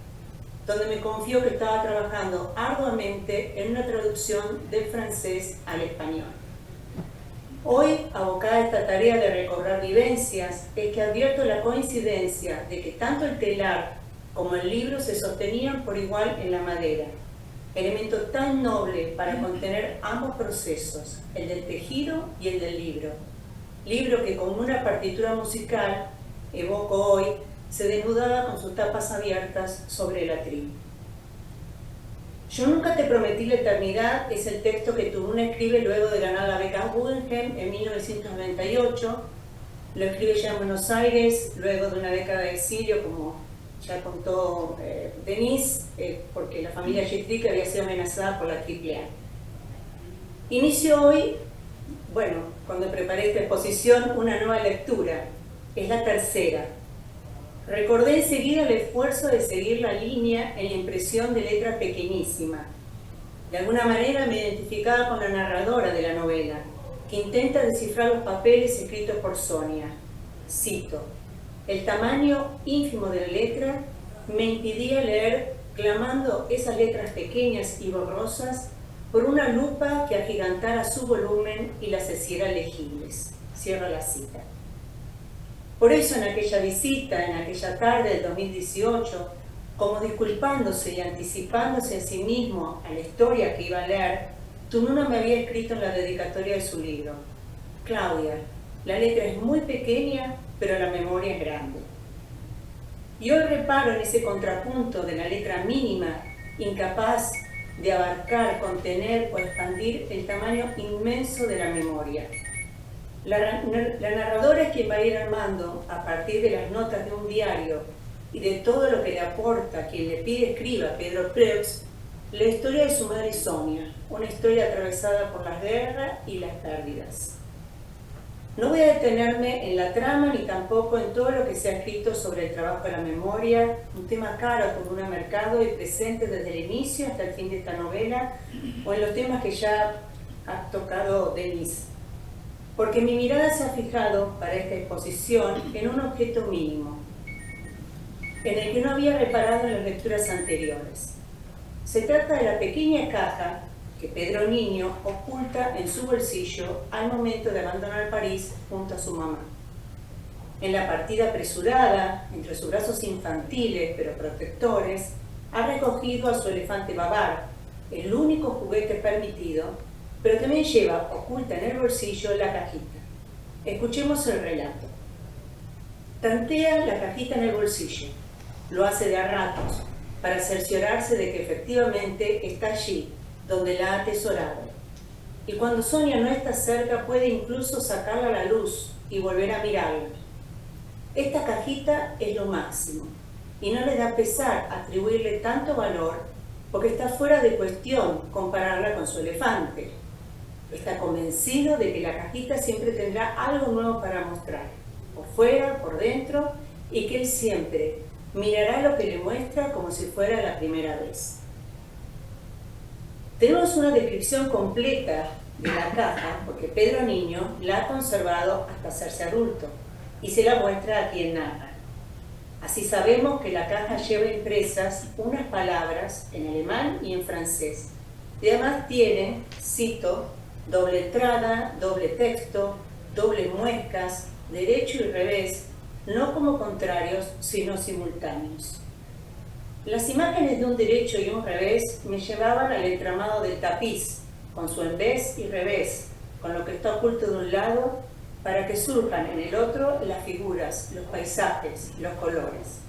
donde me confió que estaba trabajando arduamente en una traducción del francés al español. Hoy, abocada a esta tarea de recobrar vivencias, es que advierto la coincidencia de que tanto el telar como el libro se sostenían por igual en la madera, elemento tan noble para contener ambos procesos, el del tejido y el del libro. Libro que como una partitura musical, evoco hoy, se desnudaba con sus tapas abiertas sobre el atril. Yo nunca te prometí la eternidad es el texto que Tununa escribe luego de ganar la beca Guggenheim en 1998. Lo escribe ya en Buenos Aires, luego de una década de exilio, como ya contó Denise, porque la familia Gittrick había sido amenazada por la AAA. Inicio hoy, bueno, cuando preparé esta exposición, una nueva lectura. Es la tercera. Recordé enseguida el esfuerzo de seguir la línea en la impresión de letra pequeñísima. De alguna manera me identificaba con la narradora de la novela, que intenta descifrar los papeles escritos por Sonia. Cito: el tamaño ínfimo de la letra me impedía leer clamando esas letras pequeñas y borrosas por una lupa que agigantara su volumen y las hiciera legibles. Cierro la cita. Por eso en aquella visita, en aquella tarde del 2018, como disculpándose y anticipándose a sí mismo a la historia que iba a leer, Tununa me había escrito en la dedicatoria de su libro: Claudia, la letra es muy pequeña, pero la memoria es grande. Y hoy reparo en ese contrapunto de la letra mínima, incapaz de abarcar, contener o expandir el tamaño inmenso de la memoria. La narradora es quien va a ir armando, a partir de las notas de un diario y de todo lo que le aporta quien le pide escriba, Pedro Preux, la historia de su madre Sonia, una historia atravesada por las guerras y las pérdidas. No voy a detenerme en la trama ni tampoco en todo lo que se ha escrito sobre el trabajo de la memoria, un tema caro con un mercado y presente desde el inicio hasta el fin de esta novela, o en los temas que ya ha tocado Denise. Porque mi mirada se ha fijado para esta exposición en un objeto mínimo, en el que no había reparado en las lecturas anteriores. Se trata de la pequeña caja que Pedro Niño oculta en su bolsillo al momento de abandonar París junto a su mamá. En la partida apresurada, entre sus brazos infantiles pero protectores, ha recogido a su elefante Babar, el único juguete permitido, pero también lleva oculta en el bolsillo la cajita. Escuchemos el relato. Tantea la cajita en el bolsillo. Lo hace de a ratos, para cerciorarse de que efectivamente está allí, donde la ha atesorado. Y cuando Sonia no está cerca, puede incluso sacarla a la luz y volver a mirarla. Esta cajita es lo máximo, y no le da pesar atribuirle tanto valor, porque está fuera de cuestión compararla con su elefante. Está convencido de que la cajita siempre tendrá algo nuevo para mostrar, por fuera, por dentro, y que él siempre mirará lo que le muestra como si fuera la primera vez. Tenemos una descripción completa de la caja, porque Pedro Niño la ha conservado hasta hacerse adulto, y se la muestra a quien narra. Así sabemos que la caja lleva impresas unas palabras en alemán y en francés. Y además tiene, cito, doble entrada, doble texto, doble muescas, derecho y revés, no como contrarios, sino simultáneos. Las imágenes de un derecho y un revés me llevaban al entramado del tapiz, con su envés y revés, con lo que está oculto de un lado, para que surjan en el otro las figuras, los paisajes, los colores.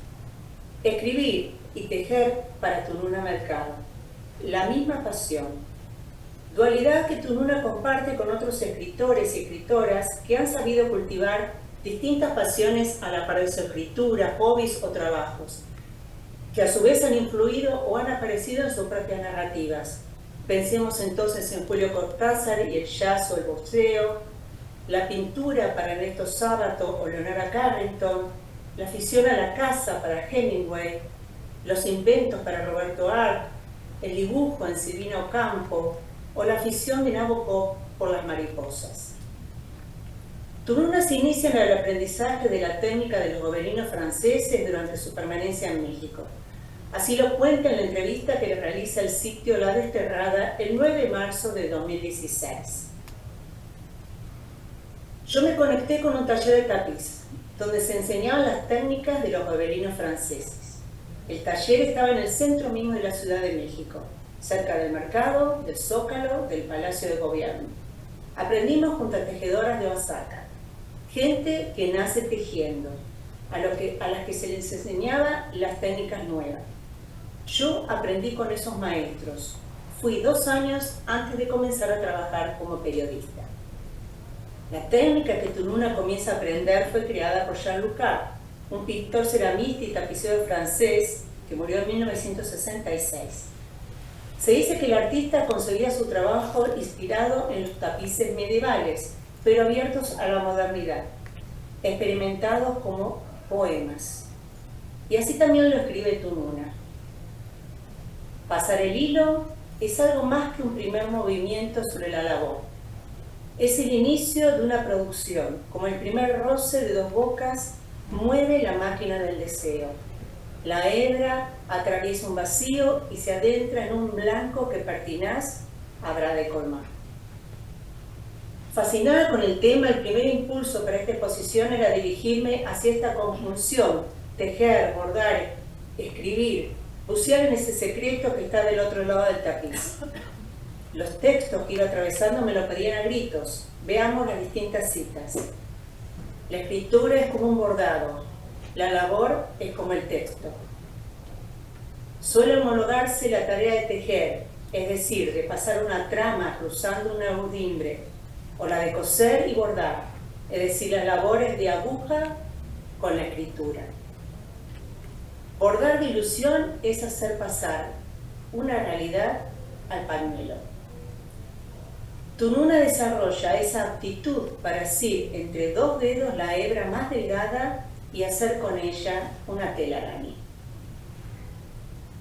Escribir y tejer para Tununa Mercado, la misma pasión. Dualidad que Tununa comparte con otros escritores y escritoras que han sabido cultivar distintas pasiones a la par de su escritura, hobbies o trabajos, que a su vez han influido o han aparecido en sus propias narrativas. Pensemos entonces en Julio Cortázar y el jazz o el boxeo, la pintura para Ernesto Sábato o Leonora Carrington, la afición a la caza para Hemingway, los inventos para Roberto Arlt, el dibujo en Silvina Ocampo o la afición de Nabokov por las mariposas. Tununa se inicia en el aprendizaje de la técnica de los gobelinos franceses durante su permanencia en México. Así lo cuenta en la entrevista que le realiza el sitio La Desterrada el 9 de marzo de 2016. Yo me conecté con un taller de tapiz, donde se enseñaban las técnicas de los gobelinos franceses. El taller estaba en el centro mismo de la Ciudad de México, cerca del mercado, del Zócalo, del Palacio de Gobierno. Aprendimos junto a tejedoras de Oaxaca, gente que nace tejiendo, a las que se les enseñaba las técnicas nuevas. Yo aprendí con esos maestros. Fui 2 años antes de comenzar a trabajar como periodista. La técnica que Tununa comienza a aprender fue creada por Jean Lucas, un pintor ceramista y tapicero francés que murió en 1966. Se dice que el artista concebía su trabajo inspirado en los tapices medievales, pero abiertos a la modernidad, experimentados como poemas. Y así también lo escribe Tununa. Pasar el hilo es algo más que un primer movimiento sobre la labor. Es el inicio de una producción, como el primer roce de dos bocas mueve la máquina del deseo. La hebra atraviesa un vacío y se adentra en un blanco que pertinaz habrá de colmar. Fascinada con el tema, el primer impulso para esta exposición era dirigirme hacia esta conjunción, tejer, bordar, escribir, bucear en ese secreto que está del otro lado del tapiz. Los textos que iba atravesando me lo pedían a gritos. Veamos las distintas citas. La escritura es como un bordado, la labor es como el texto. Suele homologarse la tarea de tejer, es decir, de pasar una trama cruzando una urdimbre, o la de coser y bordar, es decir, las labores de aguja con la escritura. Bordar de ilusión es hacer pasar una realidad al pañuelo. Tununa desarrolla esa aptitud para asir entre dos dedos la hebra más delgada y hacer con ella una telaraña.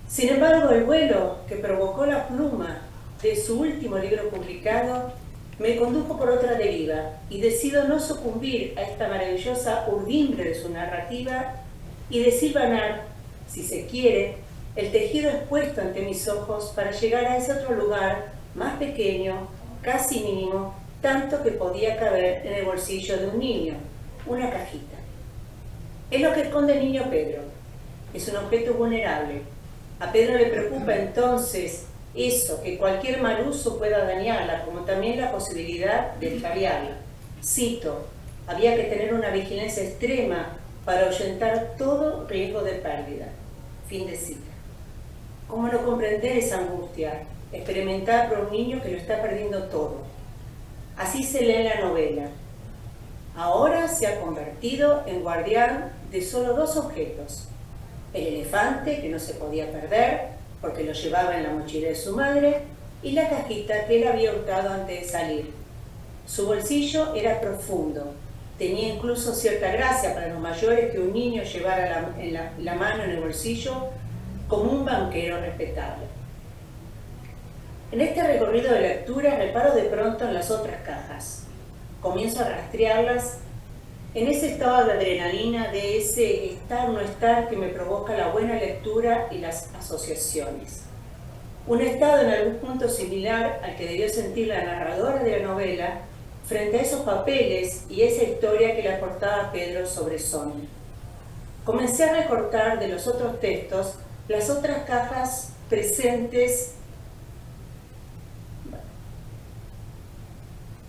Sin embargo, el vuelo que provocó la pluma de su último libro publicado me condujo por otra deriva y decido no sucumbir a esta maravillosa urdimbre de su narrativa y desilvanar, si se quiere, el tejido expuesto ante mis ojos para llegar a ese otro lugar más pequeño, casi mínimo, tanto que podía caber en el bolsillo de un niño, una cajita. Es lo que esconde el niño Pedro. Es un objeto vulnerable. A Pedro le preocupa entonces eso, que cualquier mal uso pueda dañarla, como también la posibilidad de extraviarla. Cito, había que tener una vigilancia extrema para ahuyentar todo riesgo de pérdida. Fin de cita. ¿Cómo no comprender esa angustia, experimentada por un niño que lo está perdiendo todo? Así se lee la novela. Ahora se ha convertido en guardián de solo dos objetos. El elefante, que no se podía perder, porque lo llevaba en la mochila de su madre, y la cajita que él había hurtado antes de salir. Su bolsillo era profundo. Tenía incluso cierta gracia para los mayores que un niño llevara la mano en el bolsillo como un banquero respetable. En este recorrido de lectura reparo de pronto en las otras cajas. Comienzo a rastrearlas en ese estado de adrenalina, de ese estar o no estar que me provoca la buena lectura y las asociaciones. Un estado en algún punto similar al que debió sentir la narradora de la novela frente a esos papeles y esa historia que le aportaba Pedro sobre Sonia. Comencé a recortar de los otros textos las otras cajas presentes.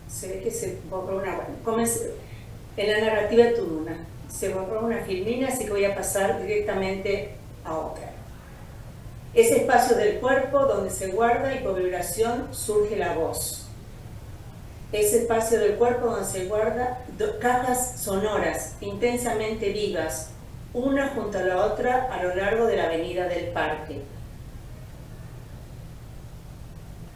Se ve que se borró una. Comencé en la narrativa de Tununa. Se borró una filmina, así que voy a pasar directamente a otra. Ese espacio del cuerpo donde se guarda y por vibración surge la voz. Ese espacio del cuerpo donde se guarda cajas sonoras, intensamente vivas, una junto a la otra a lo largo de la avenida del parque.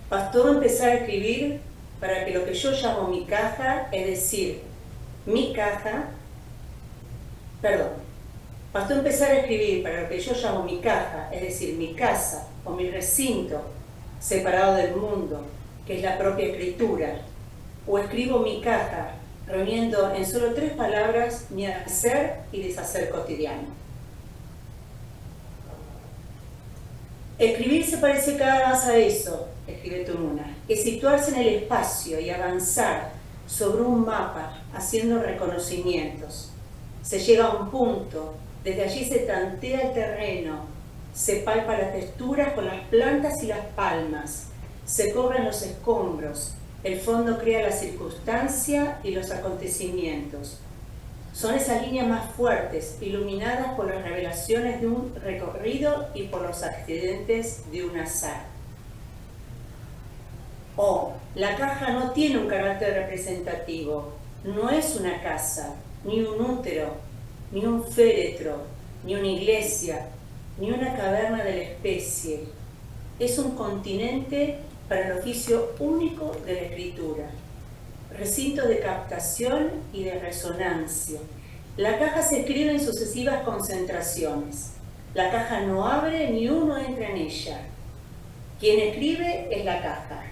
Bastó empezar a escribir para que lo que yo llamo mi caja, es decir, bastó empezar a escribir para lo que yo llamo mi caja, es decir, mi casa o mi recinto separado del mundo, que es la propia escritura, o escribo mi caja, reuniendo en solo 3 palabras mi hacer y deshacer cotidiano. Escribir se parece cada vez más a eso, escribe Tununa, es situarse en el espacio y avanzar sobre un mapa, haciendo reconocimientos. Se llega a un punto, desde allí se tantea el terreno, se palpa la textura con las plantas y las palmas, se cobran los escombros, el fondo crea la circunstancia y los acontecimientos. Son esas líneas más fuertes, iluminadas por las revelaciones de un recorrido y por los accidentes de un azar. La caja no tiene un carácter representativo, no es una casa, ni un útero, ni un féretro, ni una iglesia, ni una caverna de la especie. Es un continente para el oficio único de la escritura, recinto de captación y de resonancia. La caja se escribe en sucesivas concentraciones. La caja no abre ni uno entra en ella. Quien escribe es la caja,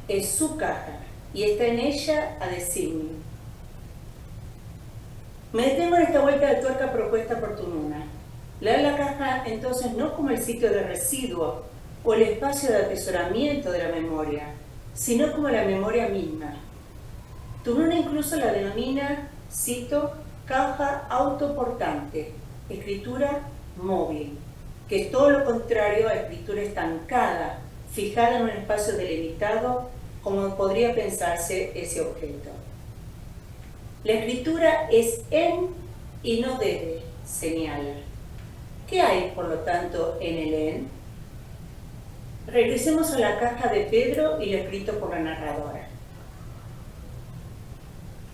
es su caja y está en ella a designio. Me detengo en esta vuelta de tuerca propuesta por Tununa. Leer la caja entonces no como el sitio de residuo o el espacio de atesoramiento de la memoria, sino como la memoria misma. Tununa incluso la denomina, cito, caja autoportante, escritura móvil, que es todo lo contrario a escritura estancada, fijada en un espacio delimitado, como podría pensarse ese objeto. La escritura es en y no debe, señala. ¿Qué hay, por lo tanto, en el en? Regresemos a la caja de Pedro y lo escrito por la narradora.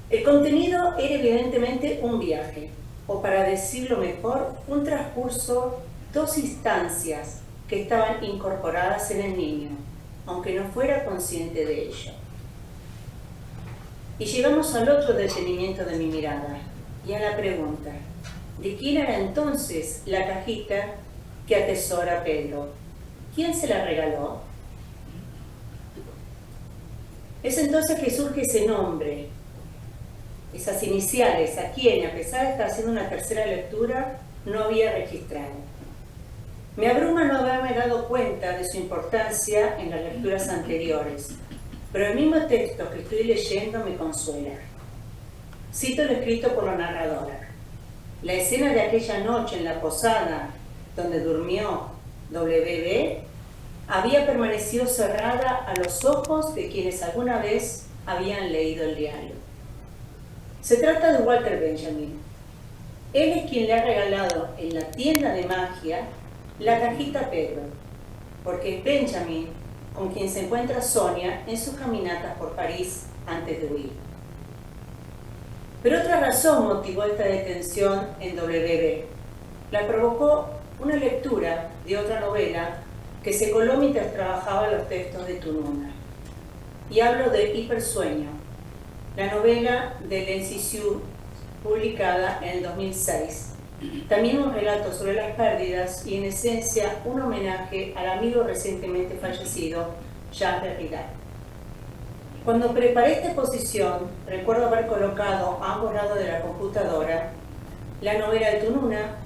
El contenido era evidentemente un viaje, o para decirlo mejor, un transcurso, dos instancias que estaban incorporadas en el niño, aunque no fuera consciente de ello. Y llegamos al otro detenimiento de mi mirada, y a la pregunta, ¿de quién era entonces la cajita que atesora Pedro? ¿Quién se la regaló? Es entonces que surge ese nombre, esas iniciales, a quien, a pesar de estar haciendo una tercera lectura, no había registrado. Me abruma no haberme dado cuenta de su importancia en las lecturas anteriores, pero el mismo texto que estoy leyendo me consuela. Cito lo escrito por la narradora. La escena de aquella noche en la posada donde durmió WB había permanecido cerrada a los ojos de quienes alguna vez habían leído el diario. Se trata de Walter Benjamin. Él es quien le ha regalado en la tienda de magia la cajita a Pedro, porque es Benjamin con quien se encuentra Sonia en sus caminatas por París antes de huir. Pero otra razón motivó esta detención en WB. La provocó una lectura de otra novela que se coló mientras trabajaba los textos de Tununa. Y hablo de Hipersueño, la novela de Lency Xu, publicada en el 2006. También un relato sobre las pérdidas y en esencia un homenaje al amigo recientemente fallecido, Jacques Derrida. Cuando preparé esta exposición, recuerdo haber colocado a ambos lados de la computadora la novela de Tununa,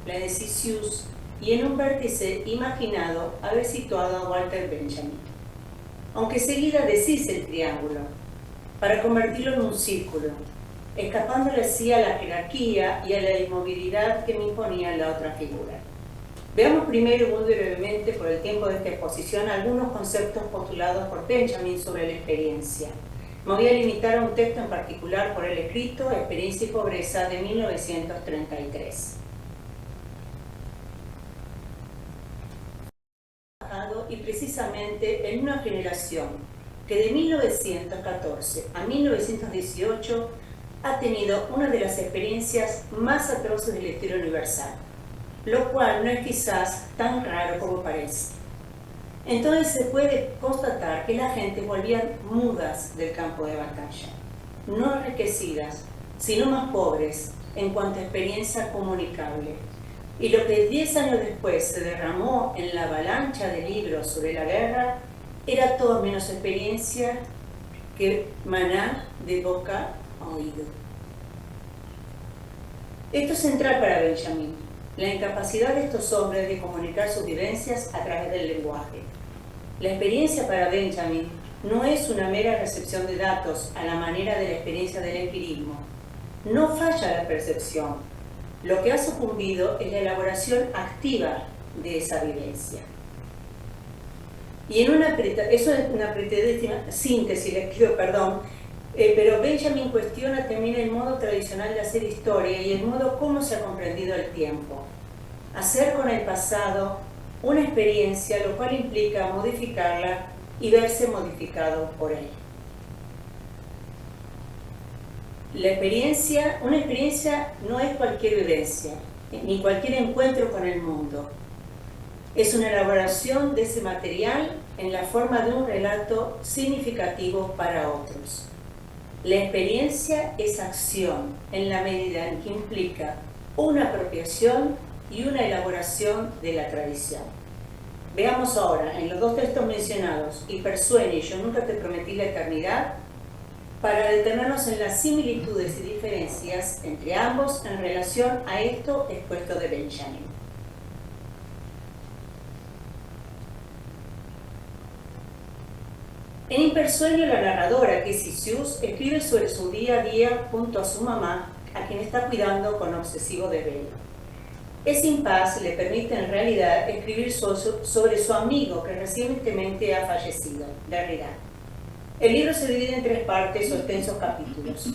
la de Cisius, y en un vértice imaginado haber situado a Walter Benjamin. Aunque seguida deshice el triángulo, para convertirlo en un círculo, escapándole así a la jerarquía y a la inmovilidad que me imponía la otra figura. Veamos primero, muy brevemente, por el tiempo de esta exposición, algunos conceptos postulados por Benjamin sobre la experiencia. Me voy a limitar a un texto en particular por él escrito, Experiencia y Pobreza, de 1933. Y precisamente en una generación que de 1914 a 1918 ha tenido una de las experiencias más atroces de la historia universal, lo cual no es quizás tan raro como parece. Entonces se puede constatar que la gente volvían mudas del campo de batalla, no enriquecidas, sino más pobres en cuanto a experiencia comunicable. Y lo que 10 años después se derramó en la avalancha de libros sobre la guerra era todo menos experiencia que maná de boca a oído. Esto es central para Benjamin, la incapacidad de estos hombres de comunicar sus vivencias a través del lenguaje. La experiencia para Benjamin no es una mera recepción de datos a la manera de la experiencia del empirismo. No falla la percepción. Lo que ha sucumbido es la elaboración activa de esa vivencia. Y eso es una pretérita síntesis, les pido perdón, pero Benjamin cuestiona también el modo tradicional de hacer historia y el modo como se ha comprendido el tiempo. Hacer con el pasado una experiencia, lo cual implica modificarla y verse modificado por él. Una experiencia no es cualquier vivencia, ni cualquier encuentro con el mundo. Es una elaboración de ese material en la forma de un relato significativo para otros. La experiencia es acción en la medida en que implica una apropiación y una elaboración de la tradición. Veamos ahora, en los dos textos mencionados, Hipersueño y Yo nunca te prometí la eternidad, para detenernos en las similitudes y diferencias entre ambos en relación a esto expuesto de Benjamin. En Hipersueño, la narradora, que es Sisius, escribe sobre su día a día junto a su mamá, a quien está cuidando con obsesivo desvelo. Ese impasse le permite en realidad escribir sobre su amigo que recientemente ha fallecido, Derrida. El libro se divide en 3 partes o extensos capítulos.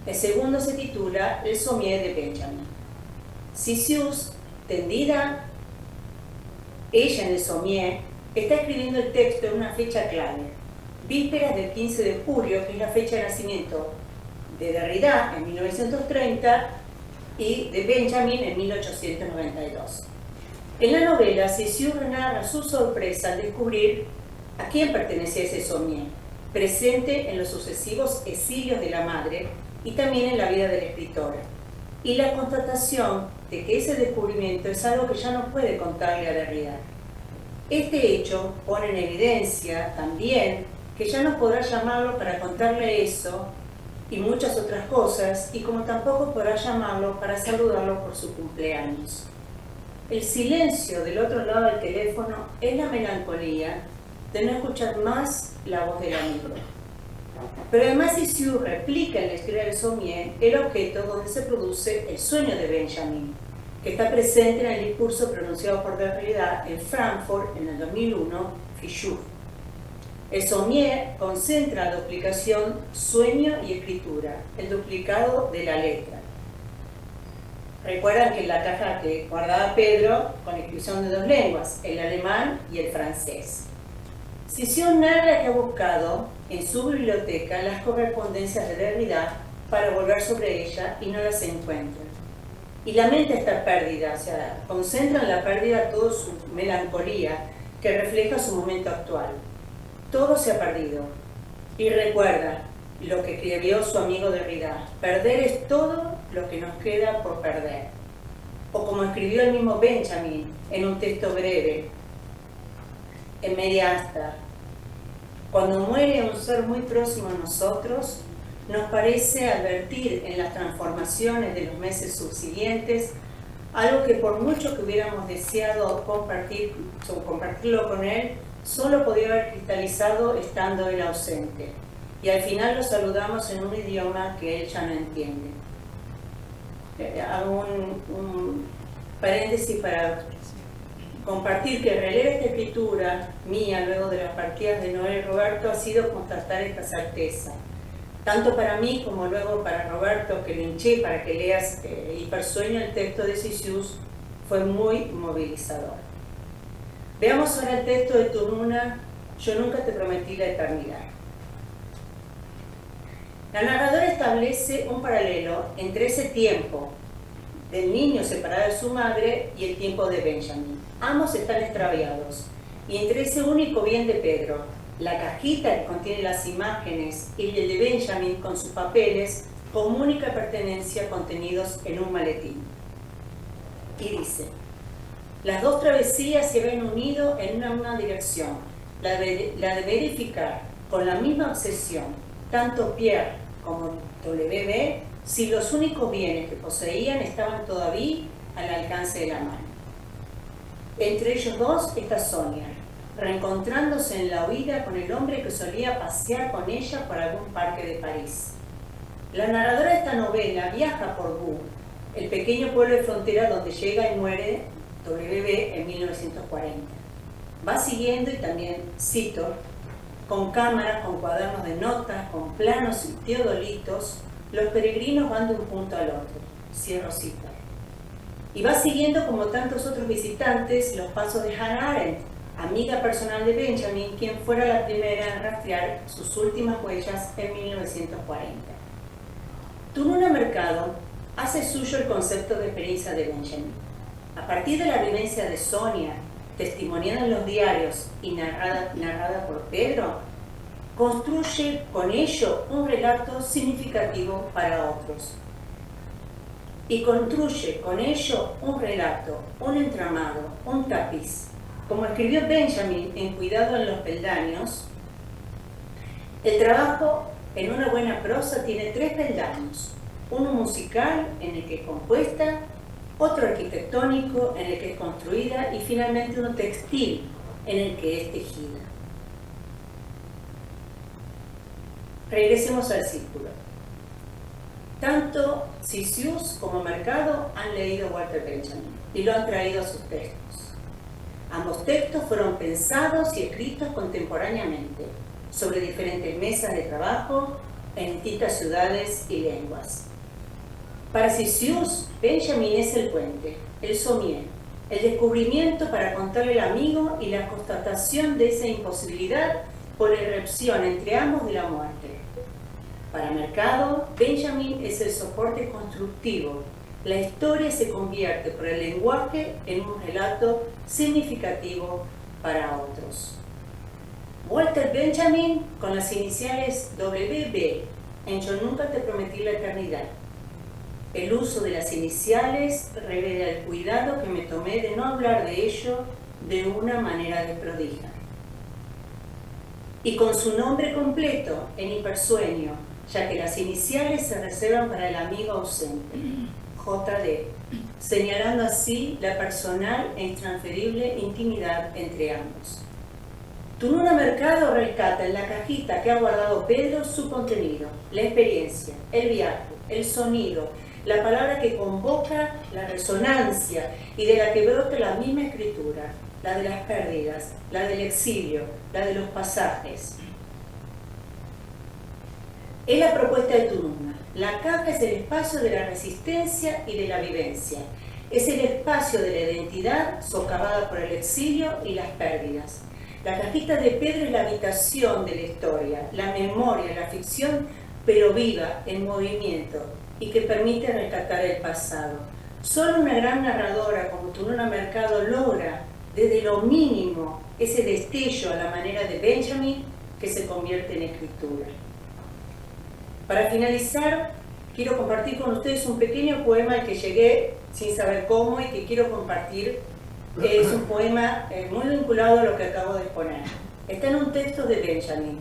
El segundo se titula El sommier de Benjamin. Sisius, tendida ella en el sommier, está escribiendo el texto en una fecha clave, vísperas del 15 de julio, que es la fecha de nacimiento de Derrida en 1930 y de Benjamin en 1892. En la novela, Sisius narra su sorpresa al descubrir a quién pertenecía ese sommier, presente en los sucesivos exilios de la madre y también en la vida de la escritora, y la constatación de que ese descubrimiento es algo que ya no puede contarle a Derrida. Este hecho pone en evidencia también que ya no podrá llamarlo para contarle eso y muchas otras cosas, y como tampoco podrá llamarlo para saludarlo por su cumpleaños. El silencio del otro lado del teléfono es la melancolía de no escuchar más la voz del amigo. Pero además Sisius replica en la historia del sommier el objeto donde se produce el sueño de Benjamin, que está presente en el discurso pronunciado por Derrida en Frankfurt en el 2001, Fichur. El sommier concentra la duplicación sueño y escritura, el duplicado de la letra. Recuerdan que en la caja que guardaba Pedro, con inscripción de 2 lenguas, el alemán y el francés. Sisius narra que ha buscado en su biblioteca las correspondencias de Derrida para volver sobre ella y no las encuentra. Y lamenta esta pérdida, o sea, concentra en la pérdida toda su melancolía que refleja su momento actual. Todo se ha perdido. Y recuerda lo que escribió su amigo Derrida: perder es todo lo que nos queda por perder. O como escribió el mismo Benjamin en un texto breve, en media asta: cuando muere un ser muy próximo a nosotros, nos parece advertir en las transformaciones de los meses subsiguientes algo que por mucho que hubiéramos deseado compartirlo con él, solo podía haber cristalizado estando él ausente. Y al final lo saludamos en un idioma que él ya no entiende. Hago un paréntesis para compartir que releer esta escritura mía luego de las partidas de Noel y Roberto ha sido constatar esta certeza. Tanto para mí como luego para Roberto, que le hinché para que leas Hipersueño, el texto de Sisius, fue muy movilizador. Veamos ahora el texto de Tununa, Yo nunca te prometí la eternidad. La narradora establece un paralelo entre ese tiempo del niño separado de su madre y el tiempo de Benjamin. Ambos están extraviados. Y entre ese único bien de Pedro, la cajita que contiene las imágenes, y el de Benjamin con sus papeles, como única pertenencia contenidos en un maletín. Y dice: las dos travesías se habían unido en una misma dirección, la de verificar con la misma obsesión, tanto Pierre como WB, si los únicos bienes que poseían estaban todavía al alcance de la mano. Entre ellos dos está Sonia, reencontrándose en la huida con el hombre que solía pasear con ella por algún parque de París. La narradora de esta novela viaja por Bou, el pequeño pueblo de frontera donde llega y muere WB en 1940. Va siguiendo, y también cito, con cámaras, con cuadernos de notas, con planos y teodolitos, los peregrinos van de un punto al otro. Cierro cita. Y va siguiendo, como tantos otros visitantes, los pasos de Hannah Arendt, amiga personal de Benjamin, quien fuera la primera en rastrear sus últimas huellas en 1940. Tununa Mercado hace suyo el concepto de experiencia de Benjamin. A partir de la vivencia de Sonia, testimoniada en los diarios y narrada por Pedro, construye con ello un relato significativo para otros. Y construye con ello un relato, un entramado, un tapiz. Como escribió Benjamin en Cuidado en los peldaños, el trabajo en una buena prosa tiene 3 peldaños: uno musical, en el que es compuesta; otro arquitectónico, en el que es construida; y finalmente uno textil, en el que es tejida. Regresemos al círculo. Tanto Cicius como Mercado han leído Walter Benjamin y lo han traído a sus textos. Ambos textos fueron pensados y escritos contemporáneamente sobre diferentes mesas de trabajo en distintas ciudades y lenguas. Para Cicius, Benjamin es el puente, el somier, el descubrimiento para contarle al amigo y la constatación de esa imposibilidad por la irrupción entre ambos de la muerte. Para Mercado, Benjamin es el soporte constructivo. La historia se convierte por el lenguaje en un relato significativo para otros. Walter Benjamin, con las iniciales WB, en Yo nunca te prometí la eternidad. El uso de las iniciales revela el cuidado que me tomé de no hablar de ello de una manera desprolija. Y con su nombre completo en hipersueño, ya que las iniciales se reservan para el amigo ausente, JD, señalando así la personal e intransferible intimidad entre ambos. Tununa Mercado rescata en la cajita que ha guardado Pedro su contenido, la experiencia, el viaje, el sonido, la palabra que convoca la resonancia y de la que brota la misma escritura, la de las pérdidas, la del exilio, la de los pasajes. Es la propuesta de Tununa. La caja es el espacio de la resistencia y de la vivencia. Es el espacio de la identidad socavada por el exilio y las pérdidas. La cajita de Pedro es la habitación de la historia, la memoria, la ficción, pero viva, en movimiento, y que permite rescatar el pasado. Solo una gran narradora como Tununa Mercado logra, desde lo mínimo, ese destello a la manera de Benjamin que se convierte en escritura. Para finalizar, quiero compartir con ustedes un pequeño poema al que llegué sin saber cómo y que quiero compartir. Es un poema muy vinculado a lo que acabo de exponer. Está en un texto de Benjamin.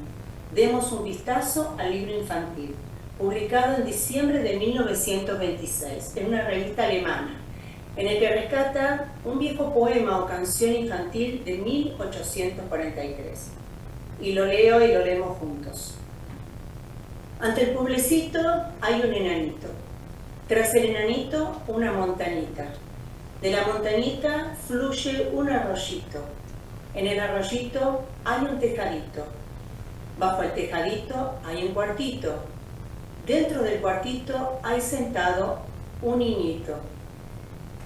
Demos un vistazo al libro infantil, publicado en diciembre de 1926, en una revista alemana, en el que rescata un viejo poema o canción infantil de 1843. Y lo leo y lo leemos juntos. Ante el pueblecito hay un enanito. Tras el enanito, una montañita. De la montañita fluye un arroyito. En el arroyito hay un tejadito. Bajo el tejadito hay un cuartito. Dentro del cuartito hay sentado un niñito.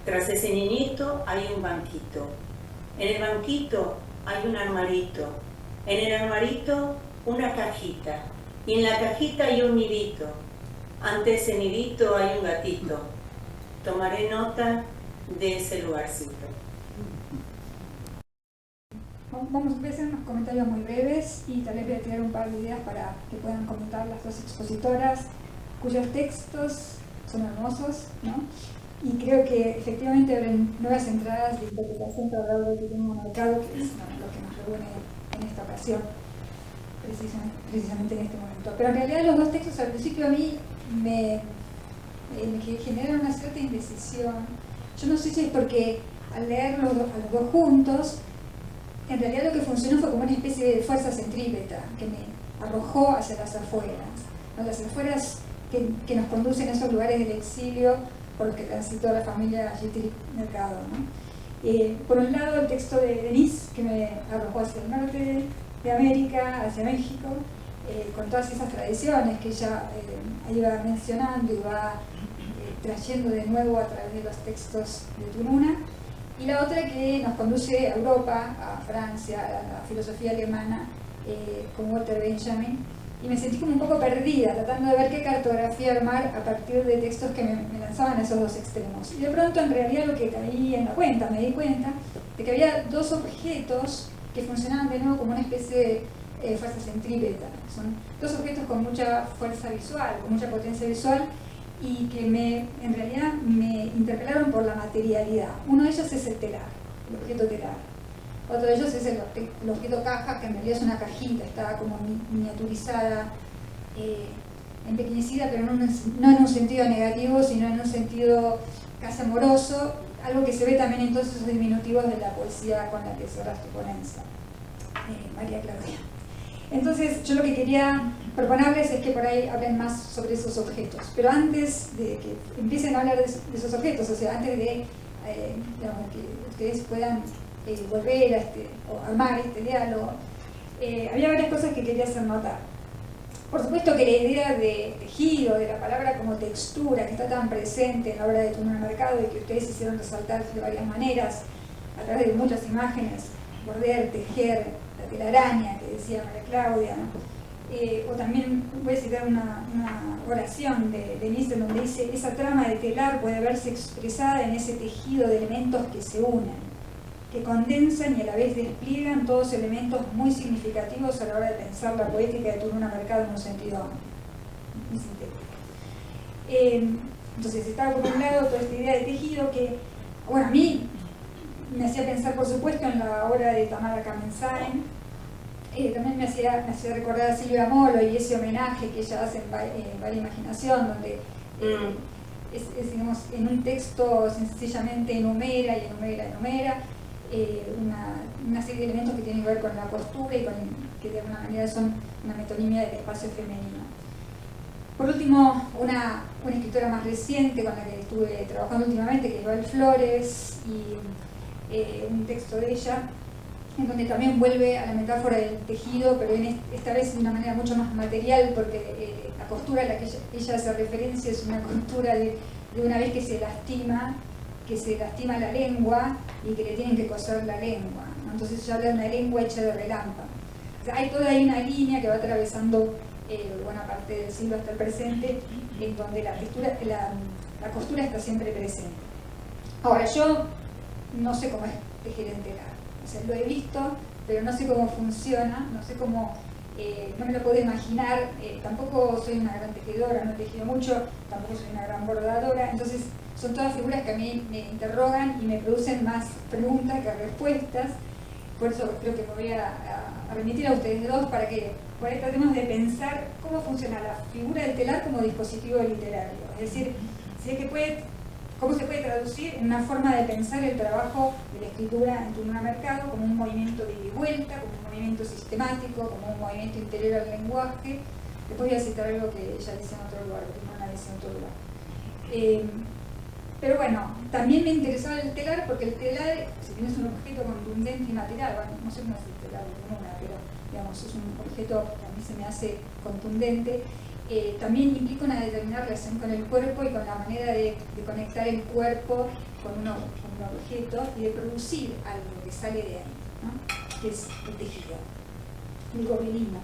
Tras ese niñito hay un banquito. En el banquito hay un armarito. En el armarito una cajita. Y en la cajita hay un nidito. Ante ese nidito hay un gatito. Tomaré nota de ese lugarcito. Voy a hacer unos comentarios muy breves y tal vez voy a tirar un par de ideas para que puedan comentar las dos expositoras, cuyos textos son hermosos, ¿no? Y creo que efectivamente abren nuevas entradas de interpretación para hablar del turismo mercado, que es lo que nos reúne en esta ocasión, precisamente en este momento. Pero en realidad los dos textos al principio a mí me generan una cierta indecisión. Yo no sé si es porque al leerlos a los dos juntos, en realidad lo que funcionó fue como una especie de fuerza centrípeta que me arrojó hacia las afueras, ¿no? Las afueras que nos conducen a esos lugares del exilio por los que transitó la familia Gitri Mercado, ¿no? Por un lado el texto de Denise, que me arrojó hacia el norte de América, hacia México, con todas esas tradiciones que ella iba mencionando y va trayendo de nuevo a través de los textos de Tununa, y la otra que nos conduce a Europa, a Francia, a la filosofía alemana, con Walter Benjamin, y me sentí como un poco perdida, tratando de ver qué cartografía armar a partir de textos que me lanzaban a esos dos extremos. Y de pronto, en realidad, lo que caí en la cuenta, me di cuenta de que había dos objetos que funcionaban de nuevo como una especie de fuerza centrípeta. Son dos objetos con mucha fuerza visual, con mucha potencia visual, y que en realidad me interpelaron por la materialidad. Uno de ellos es el telar, el objeto telar. Otro de ellos es el objeto caja, que en realidad es una cajita, está como miniaturizada, empequeñecida, pero no en un sentido negativo, sino en un sentido casi amoroso, algo que se ve también en todos esos diminutivos de la poesía con la que cerras tu ponencia, María Claudia. Entonces, yo lo que quería proponerles es que por ahí hablen más sobre esos objetos, pero antes de que empiecen a hablar de esos objetos, o sea, antes de digamos, que ustedes puedan volver o armar este diálogo, había varias cosas que quería hacer notar. Por supuesto que la idea de tejido, de la palabra como textura, que está tan presente en la obra de Turner Mercado y que ustedes hicieron resaltar de varias maneras, a través de muchas imágenes, bordear, tejer, la telaraña que decía María Claudia, ¿no? O también voy a citar una oración de Nietzsche donde dice: esa trama de telar puede verse expresada en ese tejido de elementos que se unen, que condensan y a la vez despliegan todos elementos muy significativos a la hora de pensar la poética de Turner Mercado en un sentido muy sintético. Entonces estaba por un lado toda esta idea de tejido que, bueno, a mí me hacía pensar, por supuesto, en la obra de Tamara Kamensain. También me hacía recordar a Silvia Molo y ese homenaje que ella hace en Vale Imaginación, donde digamos, en un texto sencillamente enumera una serie de elementos que tienen que ver con la postura y que de alguna manera son una metonimia del espacio femenino. Por último, una escritora más reciente con la que estuve trabajando últimamente, que es Val Flores, y un texto de ella, en donde también vuelve a la metáfora del tejido, pero esta vez de una manera mucho más material, porque la costura a la que ella hace referencia es una costura de una vez que se lastima la lengua y que le tienen que coser la lengua, ¿no? Entonces ella habla de una lengua hecha de relámpago. O sea, hay toda ahí una línea que va atravesando buena parte del siglo hasta el presente, en donde la costura está siempre presente. Ahora, yo no sé cómo es tejer en telar, o sea, lo he visto, pero no sé cómo funciona, no sé cómo, no me lo puedo imaginar, tampoco soy una gran tejedora, no he tejido mucho, tampoco soy una gran bordadora, entonces son todas figuras que a mí me interrogan y me producen más preguntas que respuestas. Por eso creo que me voy a remitir a ustedes dos para que por ahí tratemos de pensar cómo funciona la figura del telar como dispositivo literario. Es decir, cómo se puede traducir en una forma de pensar el trabajo de la escritura en Turner Mercado como un movimiento de ida y vuelta, como un movimiento sistemático, como un movimiento interior al lenguaje. Después voy a citar algo que ella dice en otro lugar, que Turner dice en otro lugar. Pero bueno, también me interesaba el telar porque el telar, si tienes un objeto contundente y material, bueno, no sé cómo es el telar de una, pero digamos, es un objeto que a mí se me hace contundente, también implica una determinada relación con el cuerpo y con la manera de conectar el cuerpo con un objeto y de producir algo que sale de ahí, ¿no? Que es el tejido, el gobelino.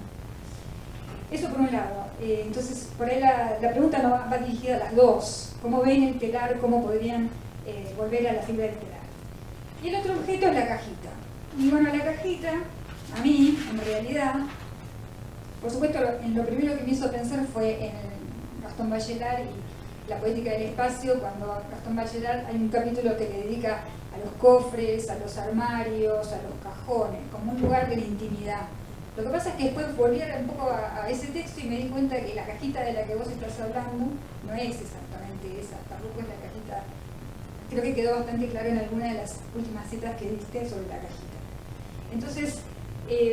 Eso por un lado. Entonces, por ahí la pregunta no va dirigida a las dos. ¿Cómo ven el telar? ¿Cómo podrían volver a la fibra del telar? Y el otro objeto es la cajita. Y bueno, la cajita, a mí, en realidad, por supuesto, lo primero que me hizo pensar fue en Gastón Bachelard y la poética del espacio, cuando Gastón Bachelard hay un capítulo que le dedica a los cofres, a los armarios, a los cajones, como un lugar de la intimidad. Lo que pasa es que después volví un poco a ese texto y me di cuenta que la cajita de la que vos estás hablando no es exactamente esa, tampoco es la cajita. Creo que quedó bastante claro en alguna de las últimas citas que diste sobre la cajita. Entonces,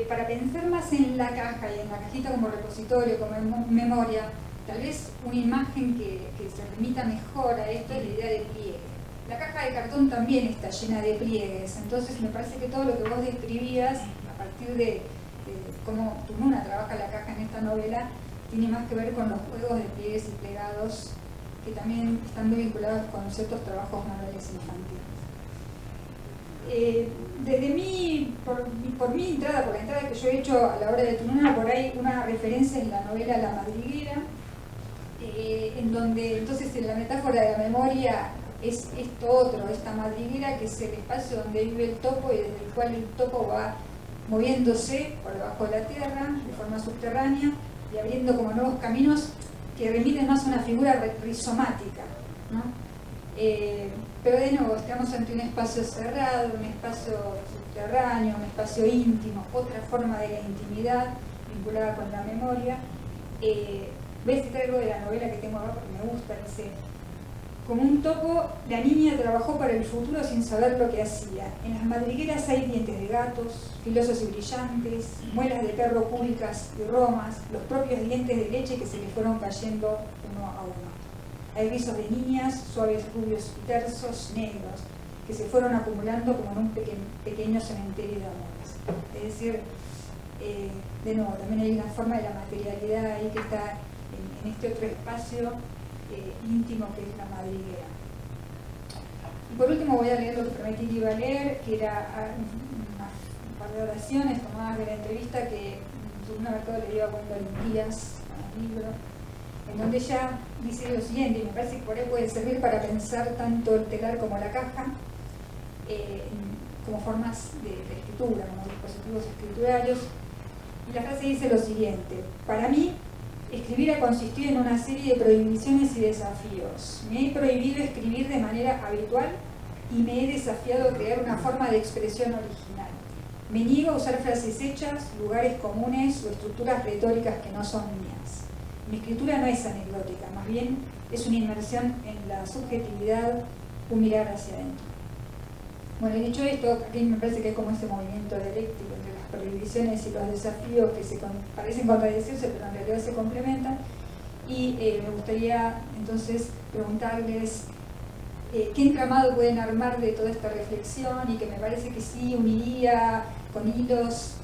para pensar más en la caja y en la cajita como repositorio, como memoria, tal vez una imagen que se remita mejor a esto es la idea de pliegue. La caja de cartón también está llena de pliegues, entonces me parece que todo lo que vos describías a partir de cómo Tununa trabaja la caja en esta novela tiene más que ver con los juegos de pliegues y plegados que también están muy vinculados con ciertos trabajos manuales infantiles. Desde mi por mi entrada, por la entrada que yo he hecho a la obra de Tununa, por ahí una referencia en la novela La Madriguera, en donde entonces en la metáfora de la memoria es esto otro, esta madriguera que es el espacio donde vive el topo y desde el cual el topo va moviéndose por debajo de la tierra, de forma subterránea, y abriendo como nuevos caminos que remiten más a una figura rizomática, ¿no? Pero de nuevo, estamos ante un espacio cerrado, un espacio subterráneo, un espacio íntimo, otra forma de la intimidad vinculada con la memoria. Voy a citar algo de la novela que tengo acá porque me gusta, dice: como un topo, la niña trabajó para el futuro sin saber lo que hacía. En las madrigueras hay dientes de gatos, filosos y brillantes, muelas de perro públicas y romas, los propios dientes de leche que se le fueron cayendo uno a uno. Hay rizos de niñas, suaves, rubios y tersos, negros, que se fueron acumulando como en un pequeño cementerio de amores. Es decir, de nuevo, también hay una forma de la materialidad ahí que está en este otro espacio íntimo que es la madriguera. Y por último voy a leer lo que prometí que iba a leer, que era un par de oraciones tomadas de la entrevista que Tununa Mercado le dio a Gwendolyn Díaz a un libro, en donde ella dice lo siguiente, y me parece que por ahí puede servir para pensar tanto el telar como la caja como formas de escritura, como dispositivos escriturarios. Y la frase dice lo siguiente: para mí, escribir ha consistido en una serie de prohibiciones y desafíos. Me he prohibido escribir de manera habitual y me he desafiado a crear una forma de expresión original. Me niego a usar frases hechas, lugares comunes o estructuras retóricas que no son mías. Mi escritura no es anecdótica, más bien es una inmersión en la subjetividad, un mirar hacia adentro. Bueno, dicho esto, aquí me parece que hay como ese movimiento dialéctico entre las prohibiciones y los desafíos que parecen contradecirse, pero en realidad se complementan. Y me gustaría entonces preguntarles qué entramado pueden armar de toda esta reflexión, y que me parece que sí uniría con hilos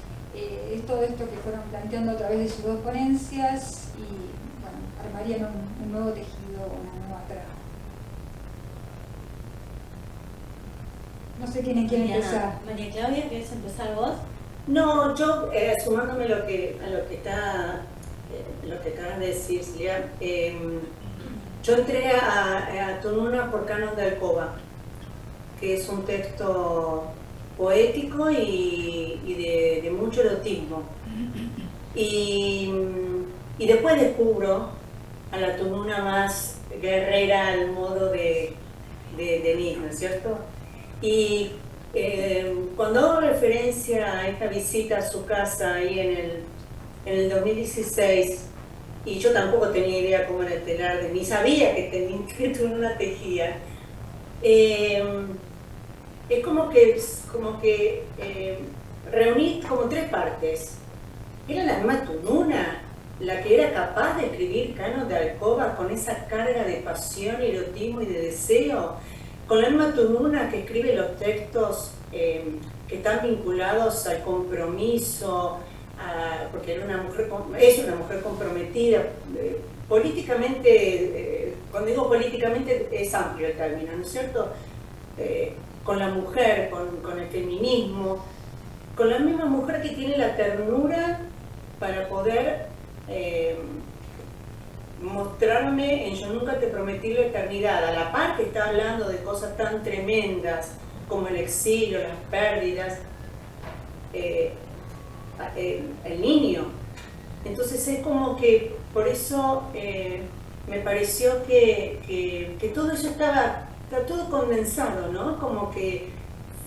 todo esto que fueron planteando a través de sus dos ponencias, y bueno, armarían un nuevo tejido, una nueva trama. No sé quién quiere empezar. María Claudia, ¿quieres empezar vos? No, yo sumándome a lo que acabas de decir, Silvia, yo entré a Tununa por Canon de Alcoba, que es un texto poético y de mucho erotismo. Y después descubro a la Tununa más guerrera al modo de mí, ¿no es cierto? Y cuando hago referencia a esta visita a su casa ahí en el 2016, y yo tampoco tenía idea cómo era el telar, ni sabía que Tununa tejía, es como que reuní como tres partes. Era la misma Tununa la que era capaz de escribir Canon de Alcoba con esa carga de pasión, erotismo y de deseo, con la misma Tununa que escribe los textos que están vinculados al compromiso, porque es una mujer comprometida, políticamente, cuando digo políticamente es amplio el término, ¿no es cierto? Con la mujer, con el feminismo, con la misma mujer que tiene la ternura para poder mostrarme en Yo nunca te prometí la eternidad, a la par que está hablando de cosas tan tremendas como el exilio, las pérdidas, el niño. Entonces es como que por eso me pareció que todo eso está todo condensado, ¿no? Como que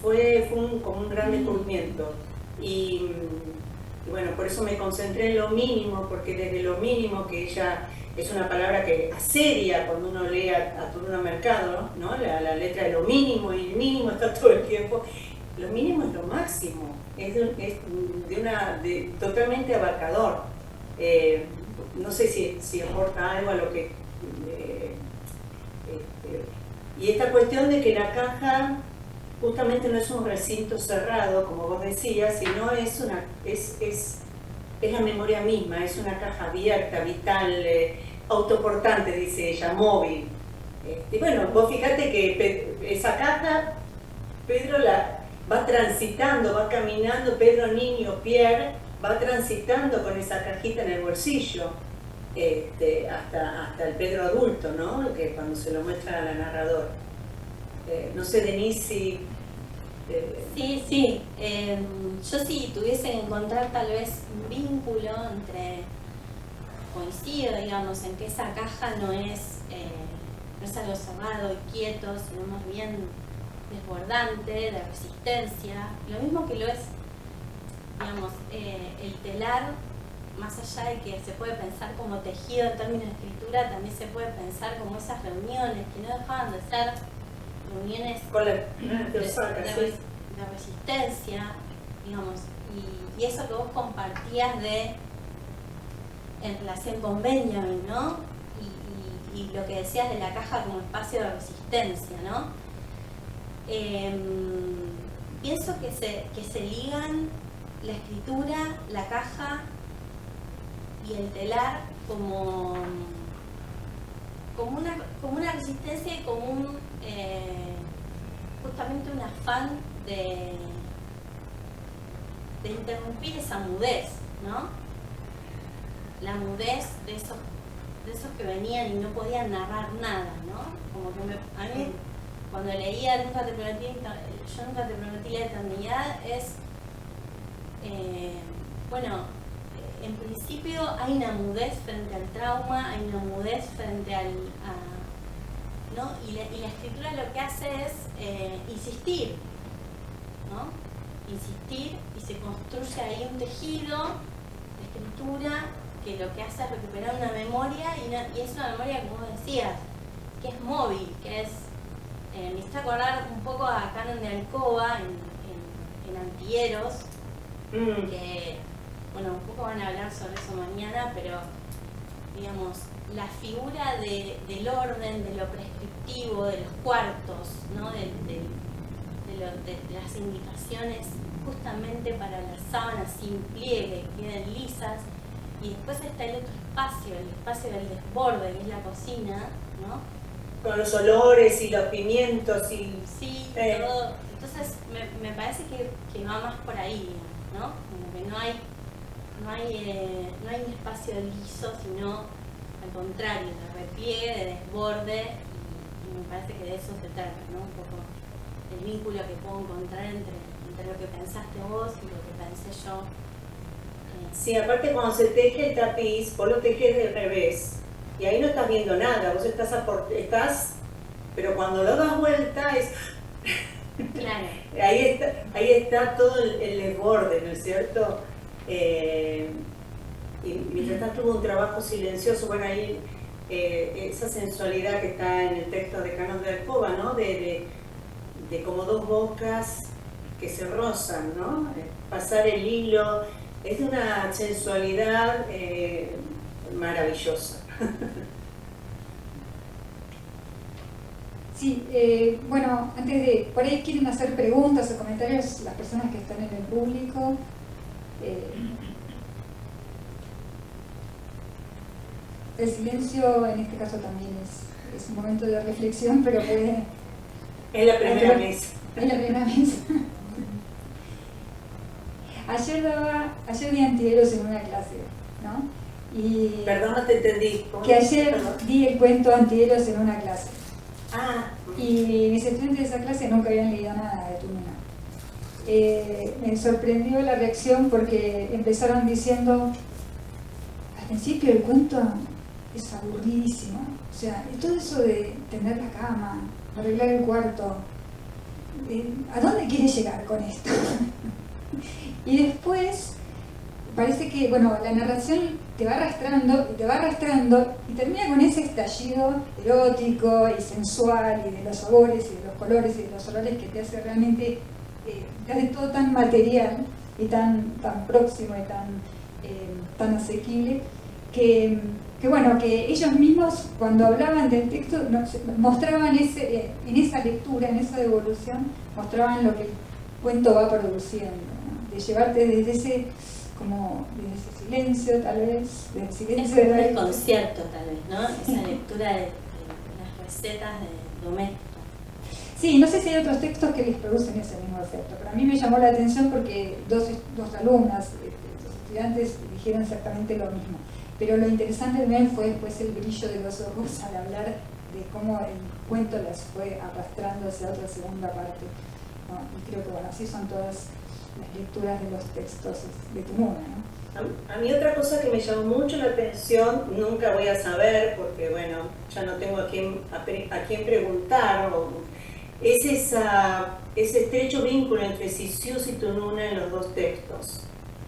fue como un gran descubrimiento. Y bueno, por eso me concentré en lo mínimo, porque desde lo mínimo, que ella es una palabra que asedia cuando uno lee a Tununa Mercado, ¿no? La letra de lo mínimo, y el mínimo está todo el tiempo. Lo mínimo es lo máximo, es totalmente abarcador. No sé si aporta algo a lo que... y esta cuestión de que la caja justamente no es un recinto cerrado, como vos decías, sino es la memoria misma, es una caja abierta, vital, autoportante, dice ella, móvil. Y bueno, vos fíjate que esa caja, Pedro va transitando, va caminando, Pedro Niño, Pierre, va transitando con esa cajita en el bolsillo, hasta el Pedro adulto, ¿no? Que cuando se lo muestra a la narradora. No sé, Denise, si... Sí. Yo si tuviese que encontrar tal vez un vínculo entre... Coincido, digamos, en que esa caja no es algo cerrado y quieto, sino más bien desbordante, de resistencia. Lo mismo que lo es, digamos, el telar, más allá de que se puede pensar como tejido en términos de escritura, también se puede pensar como esas reuniones que no dejaban de ser reuniones de resistencia, digamos, y eso que vos compartías en relación con Benjamin, ¿no? Y lo que decías de la caja como espacio de resistencia, ¿no? Pienso que se ligan la escritura, la caja y el telar como una resistencia y como justamente un afán de interrumpir esa mudez, ¿no? La mudez de esos que venían y no podían narrar nada, ¿no? Como que a mí, cuando leía yo nunca te prometí la eternidad, en principio hay una mudez frente al trauma, hay una mudez frente ¿no? Y la escritura lo que hace es insistir, ¿no? Insistir, y se construye ahí un tejido de escritura que lo que hace es recuperar una memoria, y es una memoria, como vos decías, que es móvil, que es... me hizo acordar un poco a Canon de Alcoba en Antieros, que, bueno, un poco van a hablar sobre eso mañana, pero, digamos, la figura del orden, de lo prescriptivo, de los cuartos, ¿no? de las indicaciones justamente para las sábanas sin pliegue, que queden lisas. Y después está el otro espacio, el espacio del desborde, que es la cocina, ¿no? Con los olores y los pimientos y... Sí, todo. Entonces me parece que va más por ahí, ¿no? Como que no hay un espacio liso, sino al contrario, de repliegue, de desborde, y me parece que de eso se trata, ¿no? Un poco el vínculo que puedo encontrar entre lo que pensaste vos y lo que pensé yo. Sí, aparte cuando se teje el tapiz, vos lo tejes del revés y ahí no estás viendo nada, vos estás, pero cuando lo das vuelta es... Claro. Ahí está todo el desborde, ¿no es cierto? Y mientras tanto hubo un trabajo silencioso, bueno, ahí esa sensualidad que está en el texto de Canon de Alcoba, ¿no? De como dos bocas que se rozan, ¿no? Pasar el hilo, es de una sensualidad maravillosa. Sí, bueno, antes de, por ahí quieren hacer preguntas o comentarios las personas que están en el público. El silencio en este caso también es un momento de reflexión, pero puede... Es la primera mesa. Es la primera mesa. Ayer di Antihéroes en una clase, ¿no? Y perdón, no te entendí. Que ayer di el cuento Antihéroes en una clase. Ah. Y mis estudiantes de esa clase nunca habían leído nada de Túmena. Me sorprendió la reacción porque empezaron diciendo, al principio el cuento es aburridísimo, o sea, todo eso de tender la cama, arreglar el cuarto, ¿a dónde quieres llegar con esto? Y después parece que, bueno, la narración te va arrastrando y termina con ese estallido erótico y sensual y de los sabores y de los colores y de los olores que te hace realmente, te hace todo tan material y tan próximo y tan asequible que bueno, que ellos mismos cuando hablaban del texto mostraban en esa lectura, en esa devolución, mostraban lo que el cuento va produciendo, ¿no? De llevarte desde ese silencio, tal vez, del silencio de el concierto, tal vez, ¿no? Esa lectura de las recetas de domésticas. Sí, no sé si hay otros textos que les producen ese mismo efecto, pero a mí me llamó la atención porque dos alumnas, dos estudiantes, dijeron exactamente lo mismo. Pero lo interesante también fue después el brillo de los ojos al hablar de cómo el cuento las fue arrastrando hacia otra segunda parte, ¿no? Y creo que bueno, así son todas las lecturas de los textos de Tununa, ¿no? A mí otra cosa que me llamó mucho la atención, nunca voy a saber porque bueno, ya no tengo a quién preguntar, es ese estrecho vínculo entre Cixous y Tununa en los dos textos.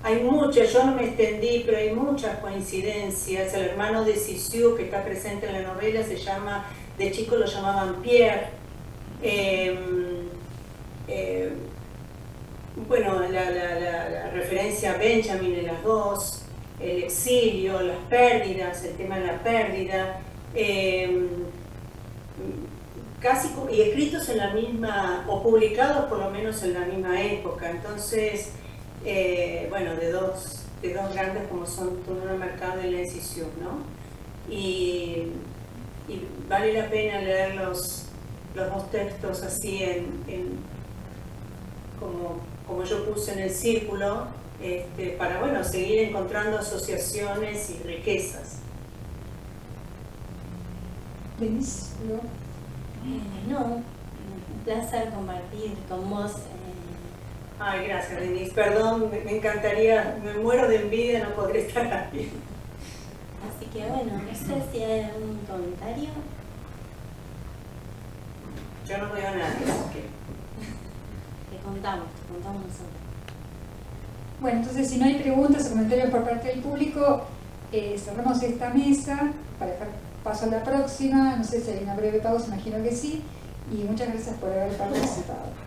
Hay muchas, yo no me extendí, pero hay muchas coincidencias. El hermano de Cixous que está presente en la novela se llama, de chico lo llamaban Pierre. Bueno, la referencia a Benjamin en las dos, el exilio, las pérdidas, el tema de la pérdida, casi y escritos en la misma, o publicados por lo menos en la misma época. Entonces, bueno, de dos grandes como son Tununa Mercado y Hélène Cixous, ¿no? Y vale la pena leer los dos textos así como yo puse en el círculo, para bueno, seguir encontrando asociaciones y riquezas. Denise, ¿no? No, un placer compartir con vos. Ay, gracias, Denise. Perdón, me encantaría, me muero de envidia, no podré estar aquí. Así que bueno, no sé si hay algún comentario. Yo no veo a nadie, así que... Te contamos nosotros. Bueno, entonces si no hay preguntas o comentarios por parte del público, cerramos esta mesa para dejar paso a la próxima. No sé si hay una breve pausa, imagino que sí. Y muchas gracias por haber participado.